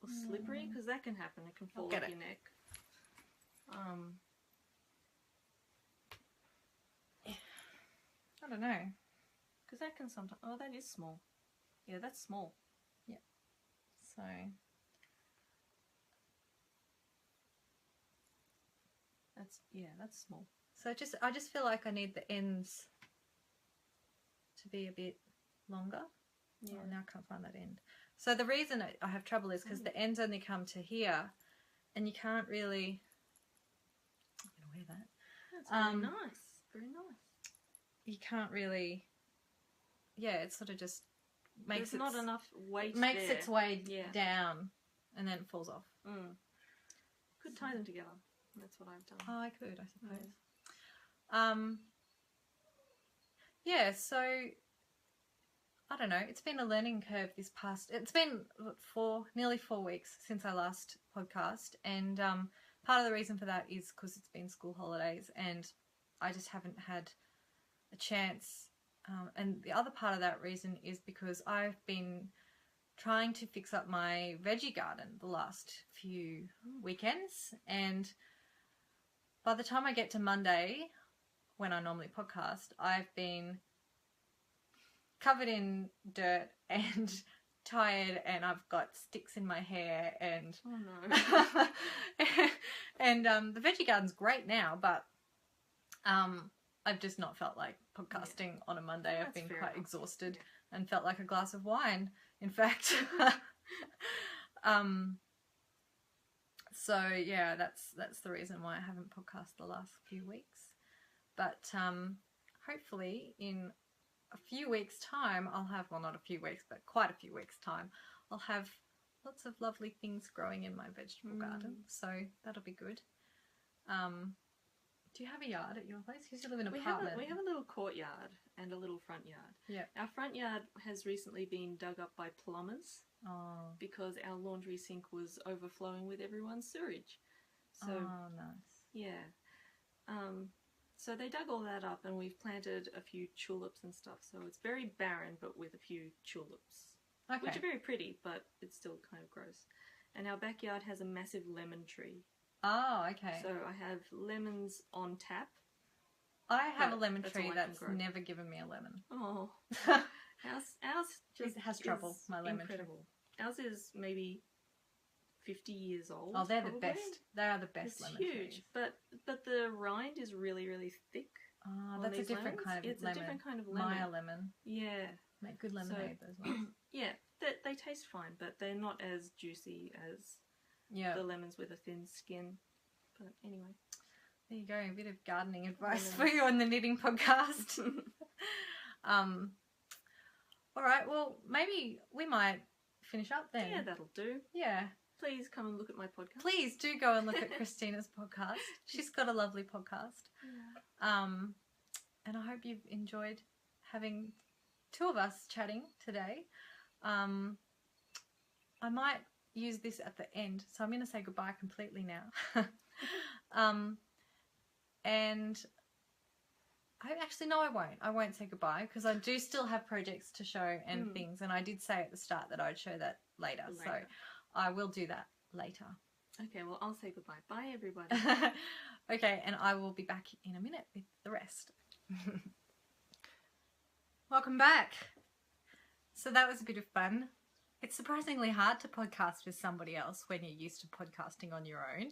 or slippery? Because that can happen. It can fall off your neck. I don't know. Because that can sometimes... Oh, that is small. Yeah, that's small. Yeah. So... that's small. So I just feel like I need the ends to be a bit longer. Yeah. Oh, now I can't find that end. So the reason I have trouble is because the ends only come to here, and you can't really... I'm going to wear that. That's very nice. Very nice. You can't really... Yeah, it sort of just makes There's not enough weight makes there. its way down, and then it falls off. Could tie them together. That's what I've done. Oh, I could, I suppose. Yeah, so I don't know. It's been a learning curve this past... It's been nearly 4 weeks since I last podcast, and part of the reason for that is because it's been school holidays and I just haven't had a chance. And the other part of that reason is because I've been trying to fix up my veggie garden the last few weekends, and by the time I get to Monday, when I normally podcast, I've been covered in dirt and tired, and I've got sticks in my hair, and oh no. and the veggie garden's great now, but I've just not felt like podcasting on a Monday. I've been quite exhausted and felt like a glass of wine, in fact. So yeah, that's the reason why I haven't podcasted the last few weeks. But hopefully in a few weeks' time, I'll have, well, not a few weeks, but quite a few weeks' time, I'll have lots of lovely things growing in my vegetable garden. So that'll be good. Do you have a yard at your place? Because you live in an apartment. We have a little courtyard and a little front yard. Yeah. Our front yard has recently been dug up by plumbers. Oh. Because our laundry sink was overflowing with everyone's sewage. So, oh, nice. Yeah. So they dug all that up, and we've planted a few tulips and stuff. So it's very barren, but with a few tulips. Okay. Which are very pretty, but it's still kind of gross. And our backyard has a massive lemon tree. Oh, okay. So I have lemons on tap. I have a lemon tree that's never given me a lemon. Oh. Ours just has trouble, my lemon incredible. Tree. Ours is maybe 50 years old. Oh, they're probably the best. They are the best it's lemon huge, trees. But the rind is really, really thick. Oh, that's a different kind of lemon. It's a different kind of lemon. Maya lemon. Yeah. Make good lemonade, those ones. Yeah, they taste fine, but they're not as juicy as the lemons with a thin skin. But anyway. There you go, a bit of gardening advice for you on the Knitting Podcast. All right, well, maybe we might finish up then. Yeah, that'll do. Yeah. Please come and look at my podcast. Please do go and look at Christina's podcast. She's got a lovely podcast. Yeah. And I hope you've enjoyed having two of us chatting today. I might use this at the end, so I'm going to say goodbye completely now. And I won't. I won't say goodbye because I do still have projects to show and things, and I did say at the start that I'd show that later. So I will do that later. Okay, well, I'll say goodbye. Bye, everybody. Okay, and I will be back in a minute with the rest. Welcome back. So that was a bit of fun. It's surprisingly hard to podcast with somebody else when you're used to podcasting on your own.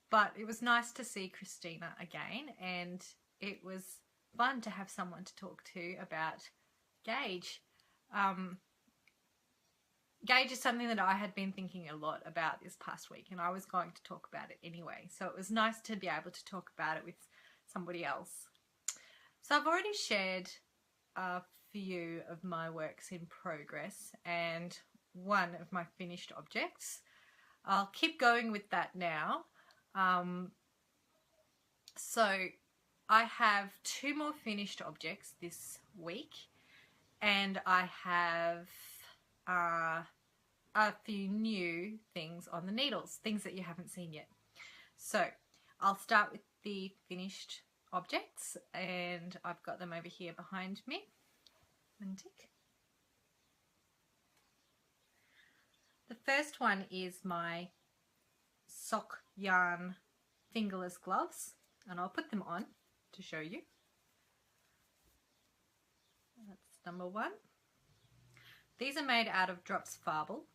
But it was nice to see Christina again, and it was fun to have someone to talk to about Gage. Gage is something that I had been thinking a lot about this past week, and I was going to talk about it anyway. So it was nice to be able to talk about it with somebody else. So I've already shared a few of my works in progress and one of my finished objects. I'll keep going with that now. So I have 2 more finished objects this week, and I have a few new things on the needles, things that you haven't seen yet. So I'll start with the finished objects, and I've got them over here behind me. The first one is my sock yarn fingerless gloves, and I'll put them on to show you. That's number 1. These are made out of Drops Fable.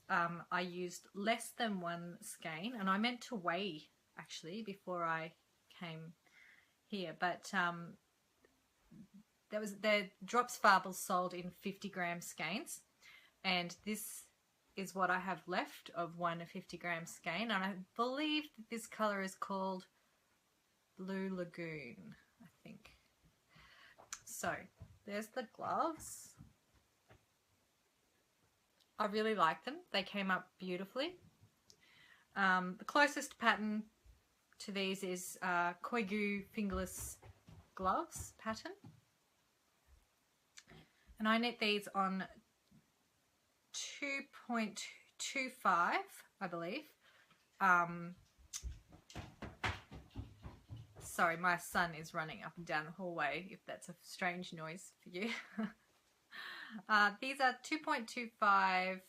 I used less than 1 skein, and I meant to weigh actually before I came here, but the Drops Fable sold in 50-gram skeins, and this is what I have left of 1 50-gram skein, and I believe that this colour is called Blue Lagoon, I think. So there's the gloves. I really like them. They came up beautifully. The closest pattern to these is Koigu fingerless gloves pattern, and I knit these on 2.25, I believe. Sorry, my son is running up and down the hallway, if that's a strange noise for you. These are 2.25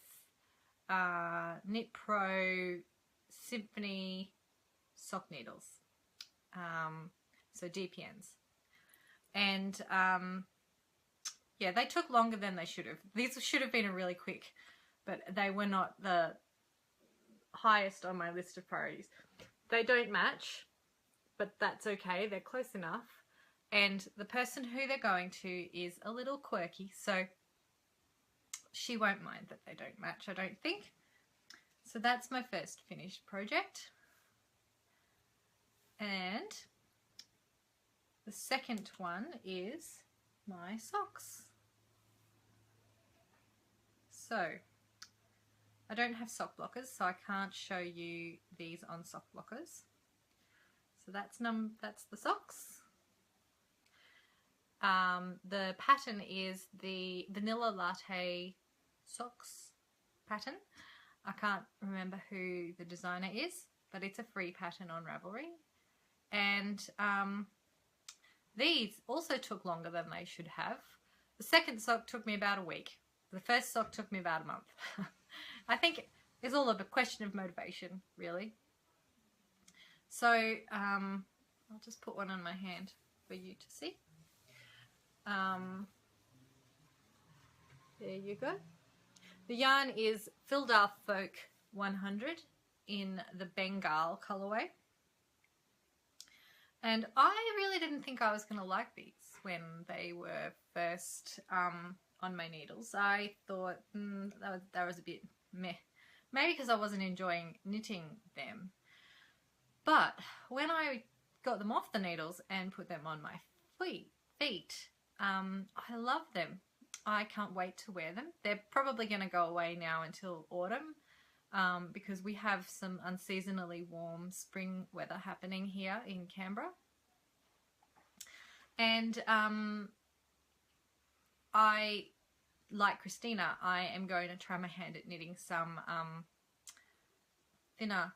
Knit Pro Symphony sock needles, so DPNs. And yeah, they took longer than they should have. These should have been a really quick, but they were not the highest on my list of priorities. They don't match, but that's okay. They're close enough. And the person who they're going to is a little quirky, so she won't mind that they don't match, I don't think. So that's my first finished project. And the second one is my socks. So I don't have sock blockers, so I can't show you these on sock blockers. So that's the socks. The pattern is the Vanilla Latte socks pattern. I can't remember who the designer is, but it's a free pattern on Ravelry. And these also took longer than they should have. The second sock took me about a week. The first sock took me about a month. I think it's all a question of motivation, really. So I'll just put one on my hand for you to see. There you go. The yarn is Fildar Folk 100 in the Bengal colourway. And I really didn't think I was going to like these when they were first on my needles. I thought that was a bit meh. Maybe because I wasn't enjoying knitting them. But when I got them off the needles and put them on my feet. I love them. I can't wait to wear them. They're probably going to go away now until autumn because we have some unseasonally warm spring weather happening here in Canberra. And I, like Christina, I am going to try my hand at knitting some thinner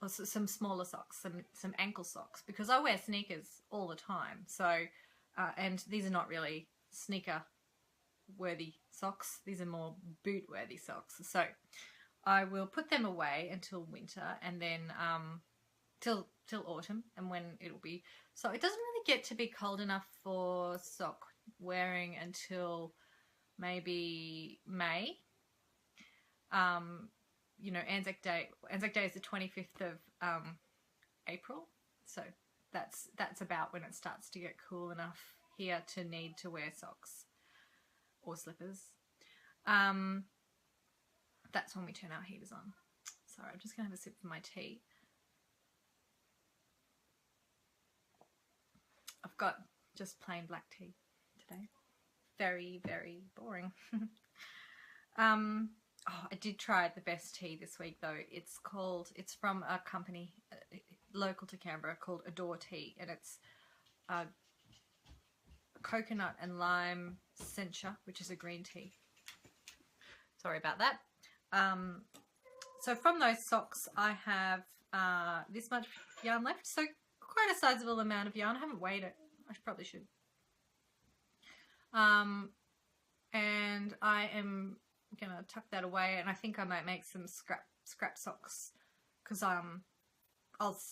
or some smaller socks, some ankle socks, because I wear sneakers all the time. So, and these are not really sneaker worthy socks. These are more boot worthy socks. So I will put them away until winter and then till autumn, and when it'll be, so it doesn't really get to be cold enough for sock wearing until maybe May. You know, Anzac Day is the 25th of April, so that's about when it starts to get cool enough here to need to wear socks or slippers. That's when we turn our heaters on. Sorry, I'm just gonna have a sip of my tea. I've got just plain black tea today. Very, very boring. Oh, I did try the best tea this week though. It's from a company local to Canberra called Adore Tea, and it's coconut and lime sencha, which is a green tea. Sorry about that. So from those socks I have this much yarn left, so quite a sizable amount of yarn. I haven't weighed it. I probably should. And I am gonna tuck that away, and I think I might make some scrap socks, because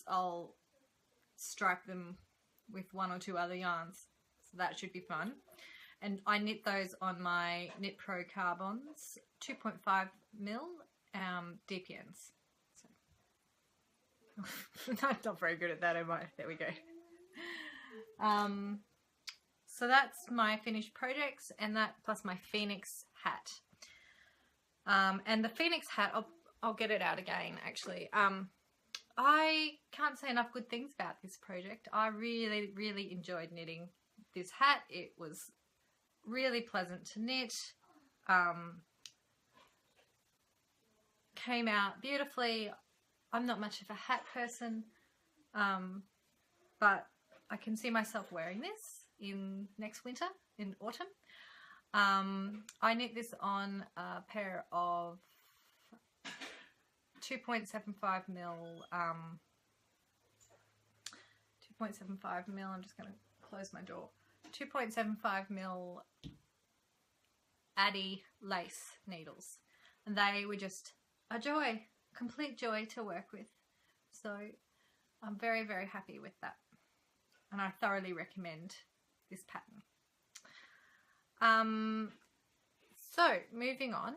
I'll stripe them with one or two other yarns, so that should be fun. And I knit those on my Knit Pro Carbons 2.5 mil DPNs. So I'm not very good at that, am I? There we go. So that's my finished projects, and that plus my Phoenix hat. And the Phoenix hat, I'll get it out again actually. I can't say enough good things about this project. I really, really enjoyed knitting this hat. It was really pleasant to knit. Came out beautifully. I'm not much of a hat person, but I can see myself wearing this in next winter, in autumn. I knit this on a pair of 2.75 mil, 2.75 mil, I'm just going to close my door, 2.75 mil Addy lace needles, and they were just a joy, complete joy to work with. So I'm very, very happy with that, and I thoroughly recommend this pattern. So moving on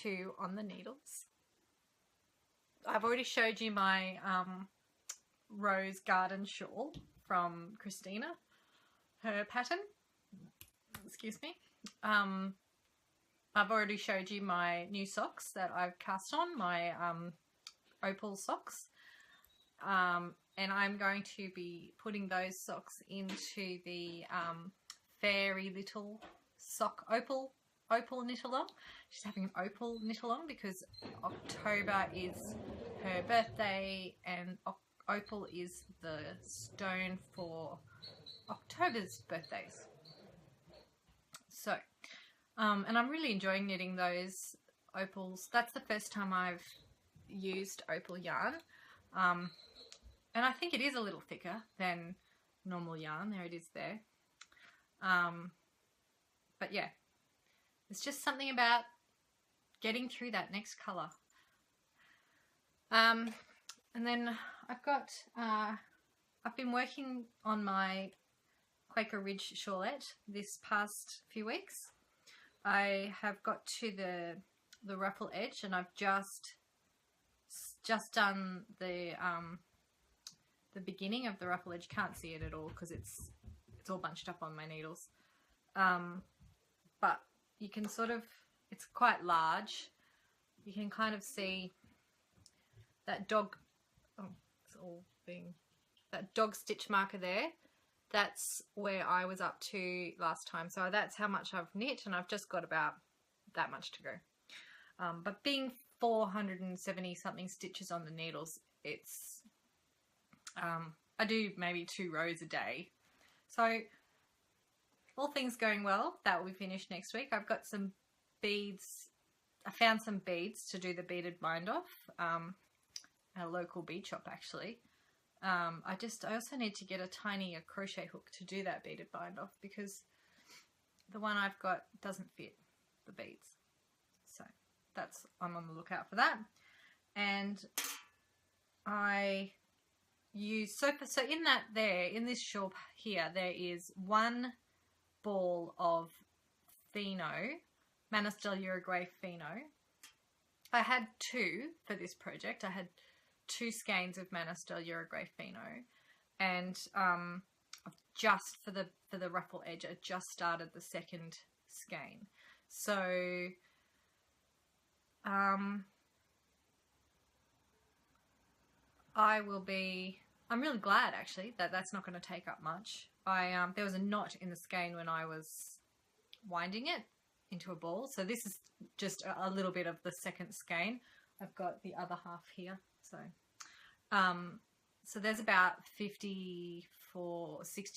to On the Needles. I've already showed you my rose garden shawl from Christina, her pattern. Excuse me. I've already showed you my new socks that I've cast on, my opal socks. And I'm going to be putting those socks into the Fairy Little sock opal knit-along. She's having an opal knit-along because October is her birthday, and opal is the stone for October's birthdays. So, and I'm really enjoying knitting those opals. That's the first time I've used opal yarn. And I think it is a little thicker than normal yarn. There it is there. But yeah, it's just something about getting through that next colour. And then I've been working on my Quaker Ridge shawlette this past few weeks. I have got to the ruffle edge, and I've just done the beginning of the ruffle edge. Can't see it at all because it's all bunched up on my needles. But you can sort of, it's quite large. You can kind of see that dog, that dog stitch marker there. that's where I was up to last time. So that's how much I've knit, and I've just got about that much to go. But being 470 something stitches on the needles, it's I do maybe 2 rows a day. So all things going well, that will be finished next week. I've got some beads. I found some beads to do the beaded bind off at a local bead shop actually. I also need to get a tiny crochet hook to do that beaded bind off, because the one I've got doesn't fit the beads. So I'm on the lookout for that. And I use, so in this shawl here, there is 1 ball of Fino, Manastel Uruguay Fino. I had 2 for this project. I had 2 skeins of Manastel Uruguay Fino, and just for the ruffle edge, I just started the 2nd skein. So I'm really glad actually that that's not going to take up much. There was a knot in the skein when I was winding it into a ball, so this is just a little bit of the 2nd skein. I've got the other half here, so there's about 60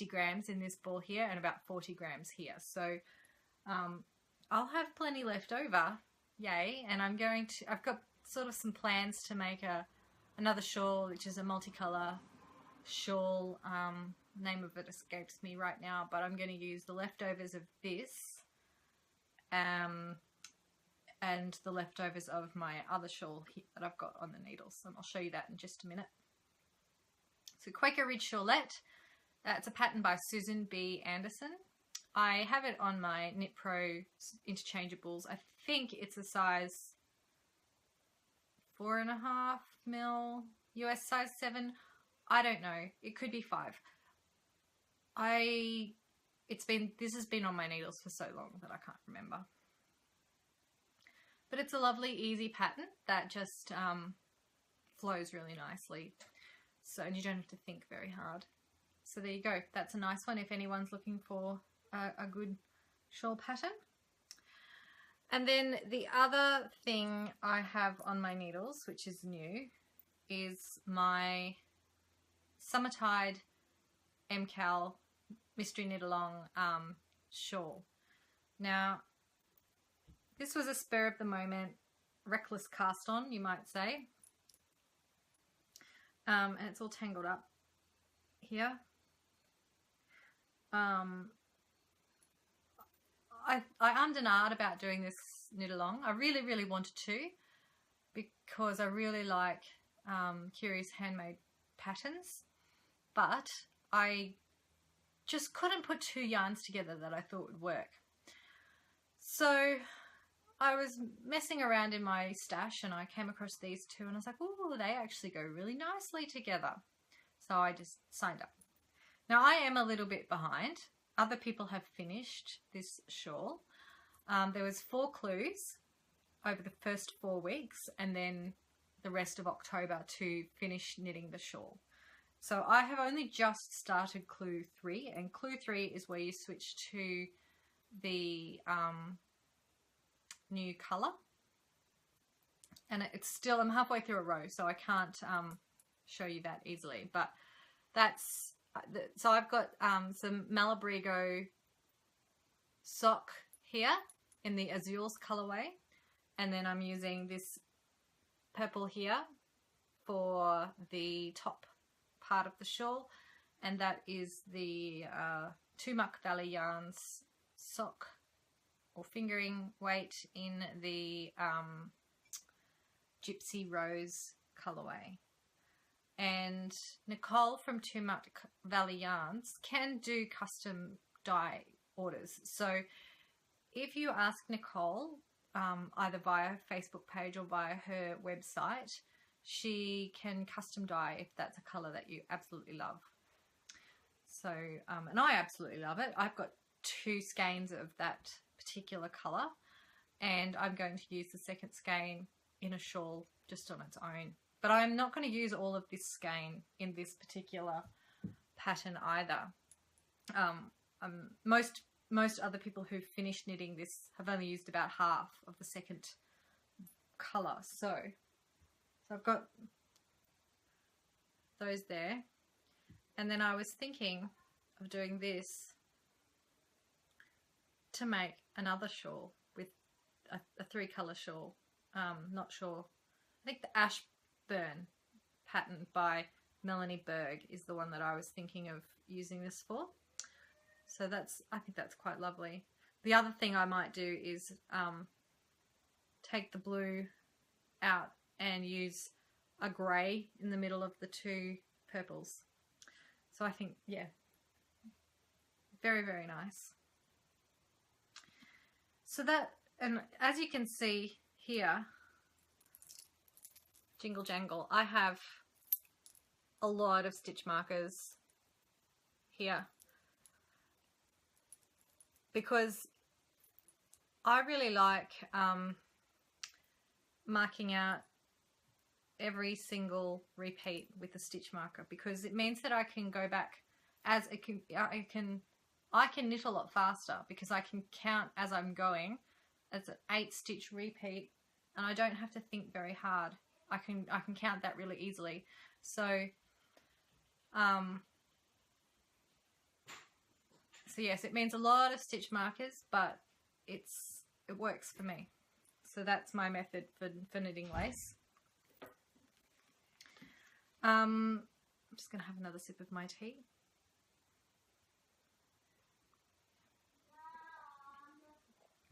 grams in this ball here, and about 40 grams here. So I'll have plenty left over, yay! And I've got sort of some plans to make another shawl, which is a multicolour shawl. Name of it escapes me right now, but I'm going to use the leftovers of this and the leftovers of my other shawl that I've got on the needles, and I'll show you that in just a minute. So Quaker Ridge Shawlette, it's a pattern by Susan B. Anderson. I have it on my Knit Pro interchangeables. I think it's a size 4.5 mil, US size 7. I don't know. It could be 5. This has been on my needles for so long that I can't remember. But it's a lovely, easy pattern that just flows really nicely. So, and you don't have to think very hard. So there you go. That's a nice one if anyone's looking for a good shawl pattern. And then the other thing I have on my needles, which is new, is my Summertide MCal Mystery Knit Along shawl. Now, this was a spur of the moment, reckless cast on, you might say. And it's all tangled up here. I ummed and ahed about doing this knit along. I really, really wanted to, because I really like Curious Handmade patterns, but I just couldn't put 2 yarns together that I thought would work. So I was messing around in my stash and I came across these 2 and I was like, oh, they actually go really nicely together. So I just signed up. Now I am a little bit behind. Other people have finished this shawl. There was 4 clues over the first 4 weeks, and then the rest of October to finish knitting the shawl. So I have only just started clue 3, and clue 3 is where you switch to the new colour. And it's still, I'm halfway through a row, so I can't show you that easily, but that's, so I've got some Malabrigo sock here in the Azules colourway, and then I'm using this purple here for the top part of the shawl, and that is the Tumac Valley Yarns sock or fingering weight in the Gypsy Rose colourway. And Nicole from Tumac Valley Yarns can do custom dye orders. So if you ask Nicole, either via her Facebook page or via her website, she can custom dye if that's a colour that you absolutely love. So, and I absolutely love it. I've got 2 skeins of that particular colour, and I'm going to use the 2nd skein in a shawl just on its own. But I'm not going to use all of this skein in this particular pattern either. Most other people who finish knitting this have only used about half of the second colour. So I've got those there. And then I was thinking of doing this to make another shawl with a 3-colour shawl. Not sure. I think the Ashburn pattern by Melanie Berg is the one that I was thinking of using this for. So I think that's quite lovely. The other thing I might do is take the blue out and use a grey in the middle of the 2 purples. So I think, yeah, very, very nice. So that, and as you can see here, jingle jangle, I have a lot of stitch markers here because I really like marking out every single repeat with a stitch marker, because it means that I can go back as I can knit a lot faster, because I can count as I'm going. It's an 8-stitch repeat and I don't have to think very hard. I can count that really easily. So yes, it means a lot of stitch markers, but it works for me. So that's my method for knitting lace. I'm just going to have another sip of my tea.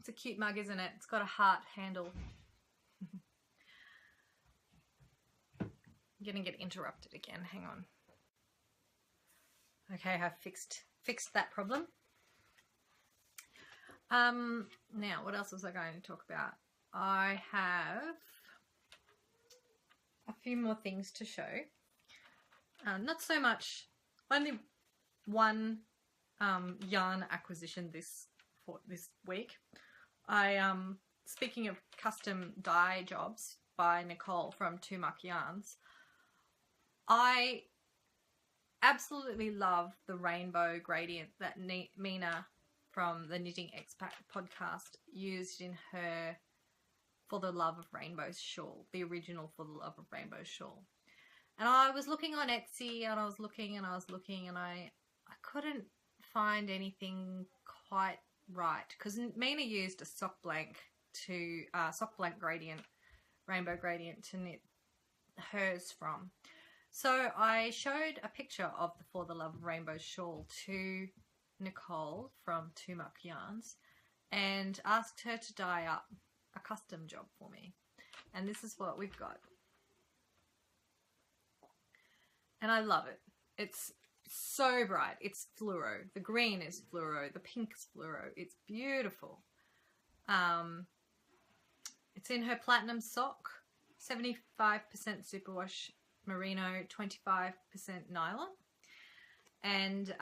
It's a cute mug, isn't it? It's got a heart handle. I'm going to get interrupted again. Hang on. Okay, I've fixed that problem. Now, what else was I going to talk about? I have a few more things to show. Not so much, only one yarn acquisition this week. Speaking of custom dye jobs by Nicole from Two Muck Yarns, I absolutely love the rainbow gradient that Mina from the Knitting Expat podcast used in her For the Love of Rainbows shawl, the original For the Love of Rainbows shawl. And I was looking on Etsy, and I was looking, and I couldn't find anything quite right, because Mina used a sock blank gradient, rainbow gradient to knit hers from. So I showed a picture of the For the Love of Rainbows shawl to Nicole from Two Muck Yarns and asked her to dye up a custom job for me. And this is what we've got. And I love it. It's so bright. It's fluoro. The green is fluoro. The pink's fluoro. It's beautiful. It's in her platinum sock, 75% superwash merino, 25% nylon. And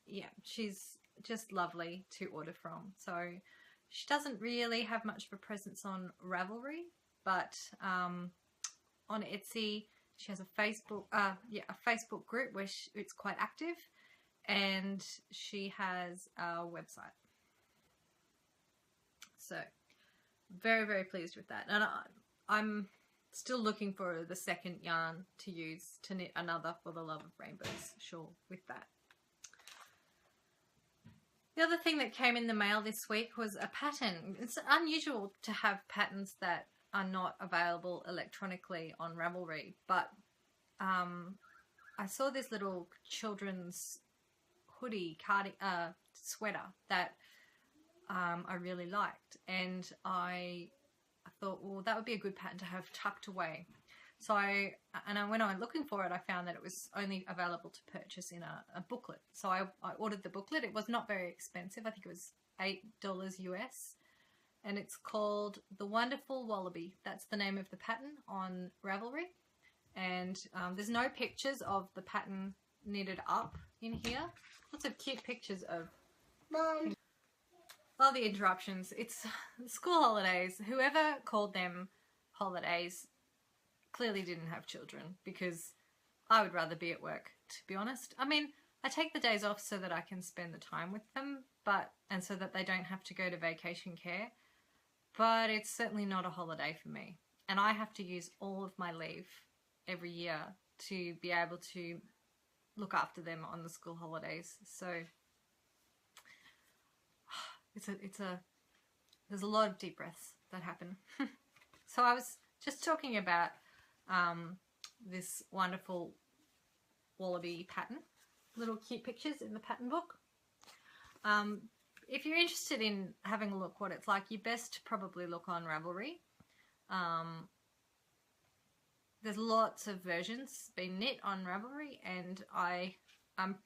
yeah, she's just lovely to order from. So she doesn't really have much of a presence on Ravelry, but on Etsy she has a Facebook group where it's quite active, and she has a website. So very, very pleased with that. And I'm still looking for the second yarn to use to knit another For the Love of Rainbows shawl with that. The other thing that came in the mail this week was a pattern. It's unusual to have patterns that are not available electronically on Ravelry, but I saw this little children's hoodie sweater that I really liked, and I thought, well, that would be a good pattern to have tucked away. So when I went looking for it, I found that it was only available to purchase in a booklet. So I ordered the booklet. It was not very expensive. I think it was $8 US. And it's called The Wonderful Wallaby. That's the name of the pattern on Ravelry. And there's no pictures of the pattern knitted up in here. Lots of cute pictures of... Mom. All the interruptions. It's school holidays. Whoever called them holidays clearly didn't have children, because I would rather be at work to be honest. I mean, I take the days off so that I can spend the time with them, and so that they don't have to go to vacation care, but it's certainly not a holiday for me. And I have to use all of my leave every year to be able to look after them on the school holidays. So there's a lot of deep breaths that happen. So I was just talking about this wonderful wallaby pattern, little cute pictures in the pattern book. If you're interested in having a look what it's like, you best probably look on Ravelry. There's lots of versions being knit on Ravelry, and I'm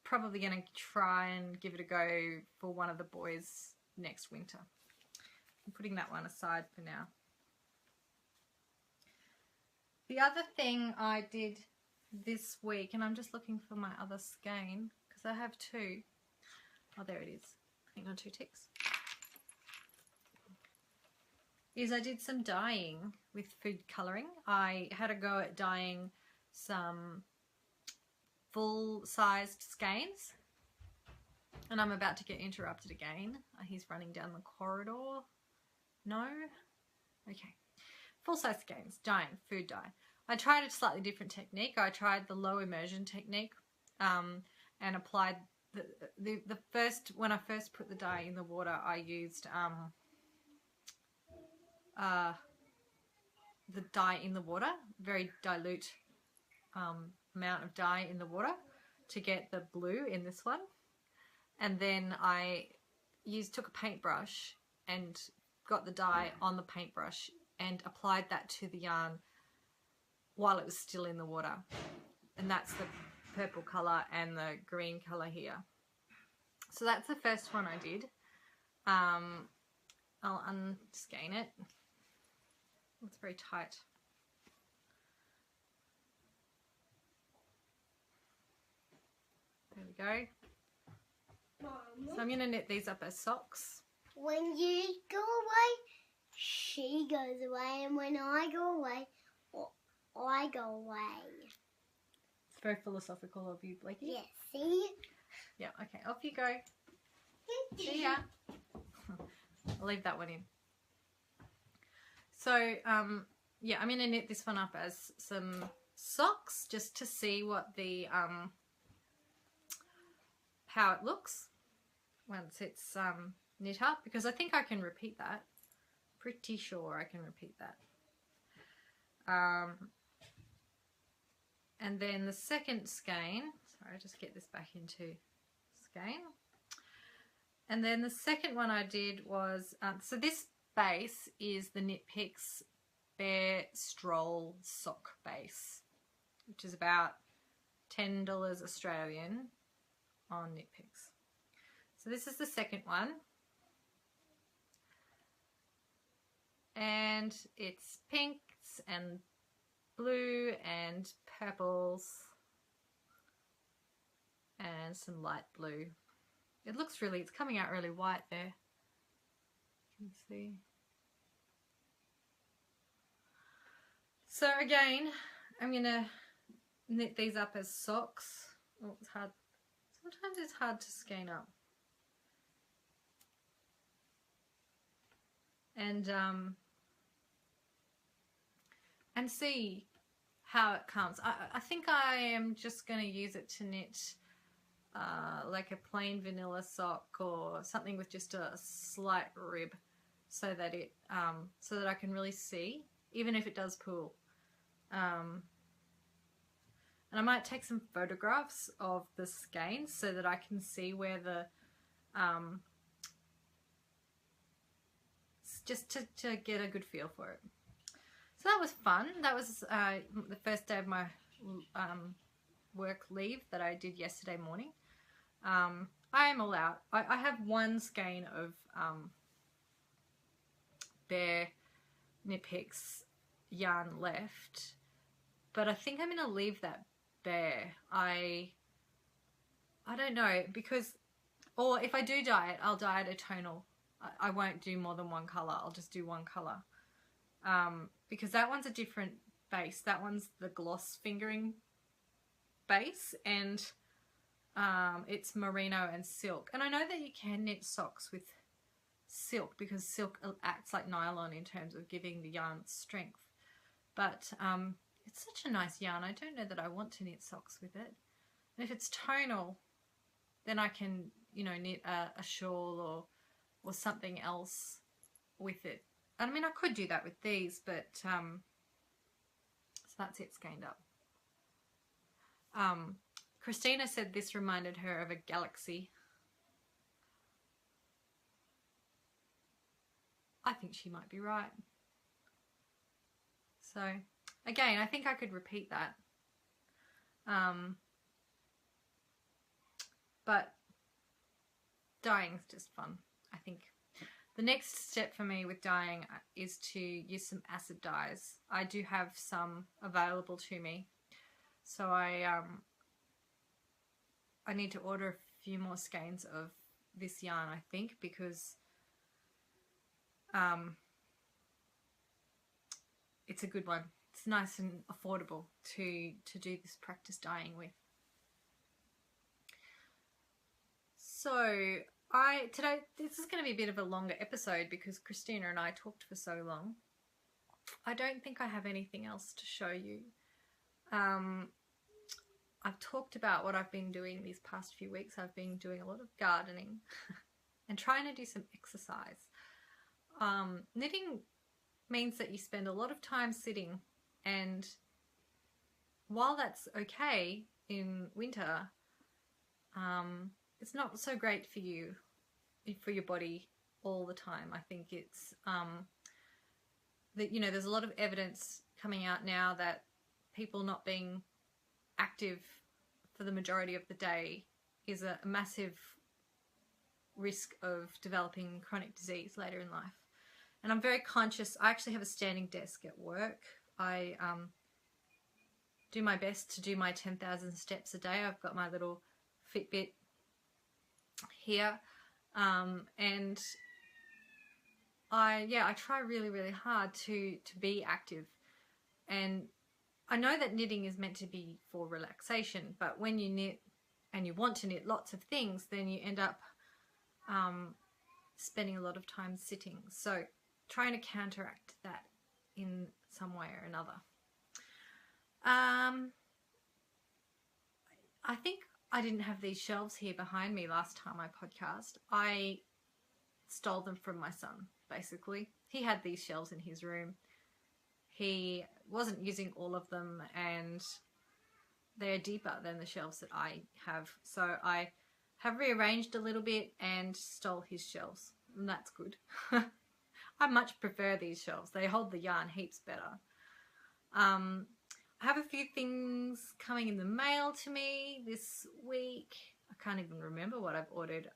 probably going to try and give it a go for one of the boys next winter. I'm putting that one aside for now. The other thing I did this week, and I'm just looking for my other skein because I have two. Oh, there it is. Hang on, 2 ticks. Is I did some dyeing with food colouring. I had a go at dyeing some full-sized skeins, and I'm about to get interrupted again. He's running down the corridor. No? Okay. Full-size skeins, dyeing, food dye. I tried a slightly different technique. I tried the low immersion technique and applied the first, when I first put the dye in the water, I used the dye in the water, very dilute amount of dye in the water to get the blue in this one. And then I took a paintbrush and got the dye on the paintbrush and applied that to the yarn while it was still in the water. And that's the purple colour and the green colour here. So that's the first one I did. I'll unskein it. It's very tight. There we go. Mom, So I'm going to knit these up as socks. when you go away, she goes away, and when I go away, I go away. It's very philosophical of you, Blakey. Yeah, see? Yeah, okay, off you go. See ya. I'll leave that one in. So, yeah, I'm going to knit this one up as some socks just to see what the, how it looks once it's knit up, because I think I can repeat that. Pretty sure I can repeat that. And then the second skein, sorry, I'll just get this back into skein. And then the second one I did was, so this base is the Knit Picks Bear Stroll sock base, which is about $10 Australian on Knit Picks. So this is the second one. And it's pinks and blue and purples and some light blue. It looks really, it's coming out really white there. You can see. So again, I'm going to knit these up as socks. Oh, it's hard. Sometimes it's hard to skein up. And see how it comes. I think I am just going to use it to knit like a plain vanilla sock or something with just a slight rib, so that it so that I can really see, even if it does pull. And I might take some photographs of the skeins so that I can see where the just to get a good feel for it. So that was fun. That was the first day of my work leave that I did yesterday morning. I am allowed. I have one skein of Bear Knit Picks yarn left, but I think I'm going to leave that bare. I don't know, because, or if I do dye it, I'll dye it a tonal. I won't do more than one colour. I'll just do one colour. Because that one's a different base. That one's the gloss fingering base, and it's merino and silk. And I know that you can knit socks with silk because silk acts like nylon in terms of giving the yarn strength. But it's such a nice yarn. I don't know that I want to knit socks with it. And if it's tonal, then I can, you know, knit a shawl or something else with it. I mean, I could do that with these, but so that's it skeined up. Christina said this reminded her of a galaxy. I think she might be right. So, again, I think I could repeat that. But dyeing's just fun, I think. The next step for me with dyeing is to use some acid dyes. I do have some available to me. So I need to order a few more skeins of this yarn, I think, because it's a good one. It's nice and affordable to do this practice dyeing with. So today this is going to be a bit of a longer episode because Christina and I talked for so long. I don't think I have anything else to show you. I've talked about what I've been doing these past few weeks. I've been doing a lot of gardening and trying to do some exercise. Knitting means that you spend a lot of time sitting, and while that's okay in winter, it's not so great for you, for your body all the time. I think it's that, you know, there's a lot of evidence coming out now that people not being active for the majority of the day is a massive risk of developing chronic disease later in life. And I'm very conscious. I actually have a standing desk at work. I do my best to do my 10,000 steps a day. I've got my little Fitbit here, and I try really, really hard to be active. And I know that knitting is meant to be for relaxation, but when you knit and you want to knit lots of things, then you end up spending a lot of time sitting. So trying to counteract that in some way or another. I think I didn't have these shelves here behind me last time I podcast. I stole them from my son, basically. He had these shelves in his room. He wasn't using all of them, and they're deeper than the shelves that I have. So I have rearranged a little bit and stole his shelves, and that's good. I much prefer these shelves. They hold the yarn heaps better. I have a few things coming in the mail to me this week. I can't even remember what I've ordered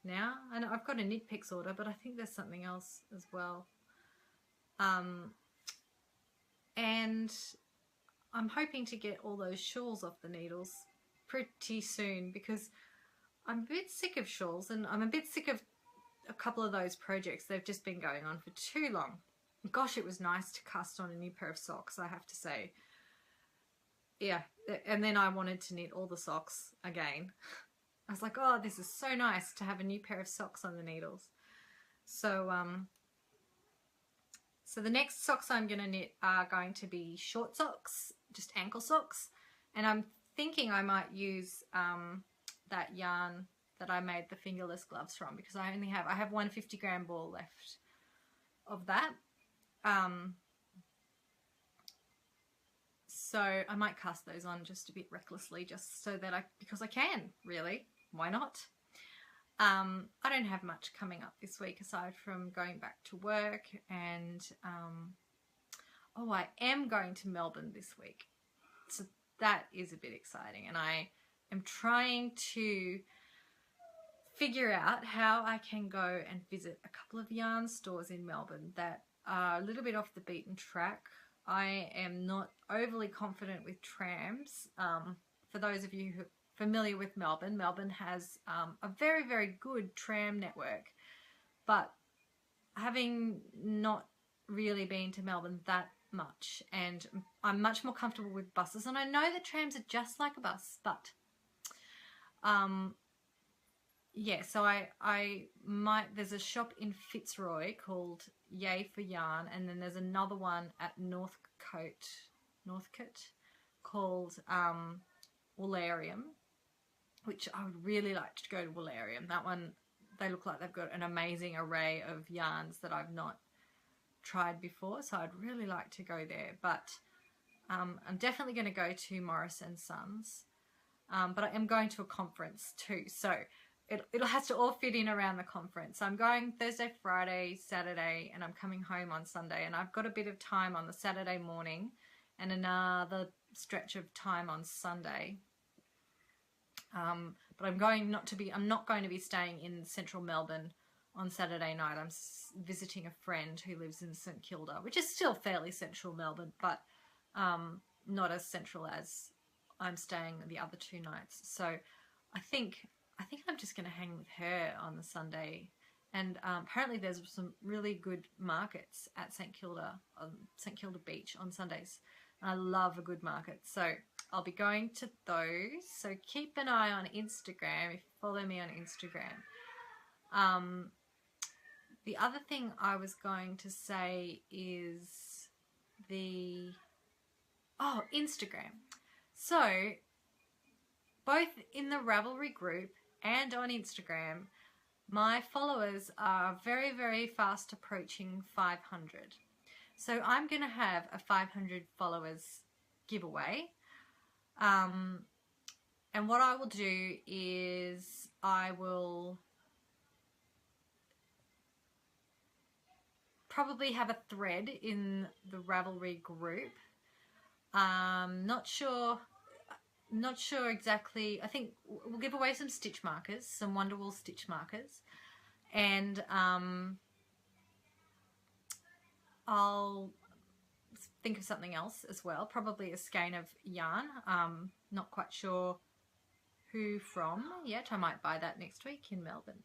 now. I know I've got a Knit Picks order, but I think there's something else as well. And I'm hoping to get all those shawls off the needles pretty soon because I'm a bit sick of shawls, and I'm a bit sick of a couple of those projects. They've just been going on for too long. Gosh, it was nice to cast on a new pair of socks, I have to say. Yeah, and then I wanted to knit all the socks again. I was like, oh, this is so nice to have a new pair of socks on the needles. So so the next socks I'm going to knit are going to be short socks, just ankle socks. And I'm thinking I might use that yarn that I made the fingerless gloves from, because I have one 50-gram ball left of that. So I might cast those on just a bit recklessly, just so that because I can, really. Why not? I don't have much coming up this week aside from going back to work, and I am going to Melbourne this week. So that is a bit exciting, and I am trying to figure out how I can go and visit a couple of yarn stores in Melbourne that are a little bit off the beaten track. I am not overly confident with trams. For those of you who are familiar with Melbourne, Melbourne has a very, very good tram network, but having not really been to Melbourne that much, and I'm much more comfortable with buses. And I know that trams are just like a bus, but yeah, so I might, there's a shop in Fitzroy called Yay for Yarn, and then there's another one at Northcote called Woolarium, which I would really like to go to Woolarium. That one, they look like they've got an amazing array of yarns that I've not tried before, so I'd really like to go there. But I'm definitely going to go to Morris and Sons, but I am going to a conference too, so it has to all fit in around the conference. I'm going Thursday, Friday, Saturday, and I'm coming home on Sunday, and I've got a bit of time on the Saturday morning and another stretch of time on Sunday. But I'm not going to be staying in central Melbourne on Saturday night. I'm visiting a friend who lives in St Kilda, which is still fairly central Melbourne, but not as central as I'm staying the other 2 nights. So I think I'm just going to hang with her on the Sunday. And apparently there's some really good markets at St Kilda Beach on Sundays. I love a good market, so I'll be going to those. So keep an eye on Instagram if you follow me on Instagram. The other thing I was going to say is Instagram. So both in the Ravelry group and on Instagram, my followers are very, very fast approaching 500. So I'm going to have a 500 followers giveaway. And what I will do is I will probably have a thread in the Ravelry group. Not sure exactly. I think we'll give away some stitch markers, some Wonderwolle stitch markers, and I'll think of something else as well, probably a skein of yarn. Not quite sure who from yet. I might buy that next week in Melbourne.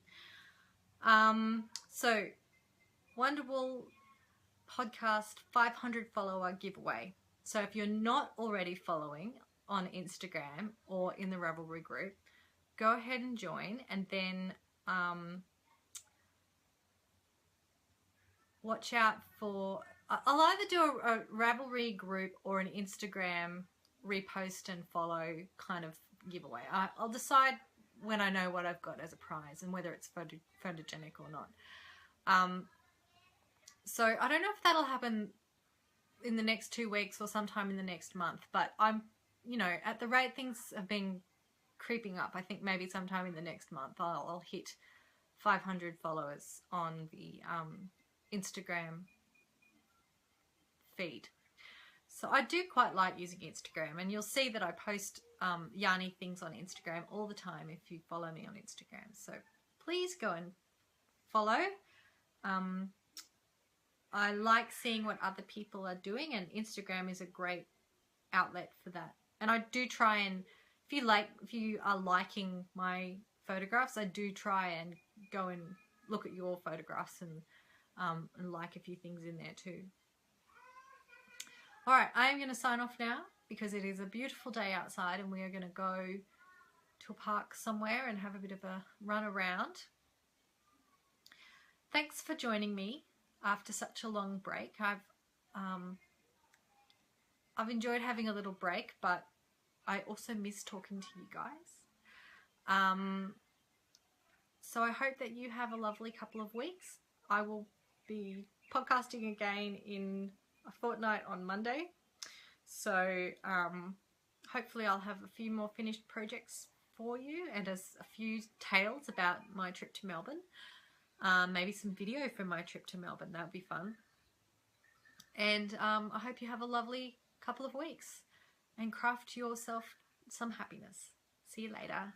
So Wonderwolle Podcast 500 follower giveaway. So if you're not already following on Instagram or in the Ravelry group, go ahead and join, and then watch out for, I'll either do a Ravelry group or an Instagram repost and follow kind of giveaway. I'll decide when I know what I've got as a prize and whether it's photogenic or not. So I don't know if that'll happen in the next 2 weeks or sometime in the next month, but I'm, at the rate things have been creeping up, I think maybe sometime in the next month I'll hit 500 followers on the Instagram feed. So I do quite like using Instagram, and you'll see that I post yarny things on Instagram all the time if you follow me on Instagram. So please go and follow. I like seeing what other people are doing, and Instagram is a great outlet for that. And I do try and, if you are liking my photographs, I do try and go and look at your photographs and like a few things in there too. All right, I am going to sign off now because it is a beautiful day outside, and we are going to go to a park somewhere and have a bit of a run around. Thanks for joining me after such a long break. I've enjoyed having a little break, but I also miss talking to you guys. So I hope that you have a lovely couple of weeks. I will be podcasting again in a fortnight on Monday. So hopefully I'll have a few more finished projects for you, and a few tales about my trip to Melbourne. Maybe some video from my trip to Melbourne. That would be fun. And I hope you have a lovely couple of weeks and craft yourself some happiness. See you later.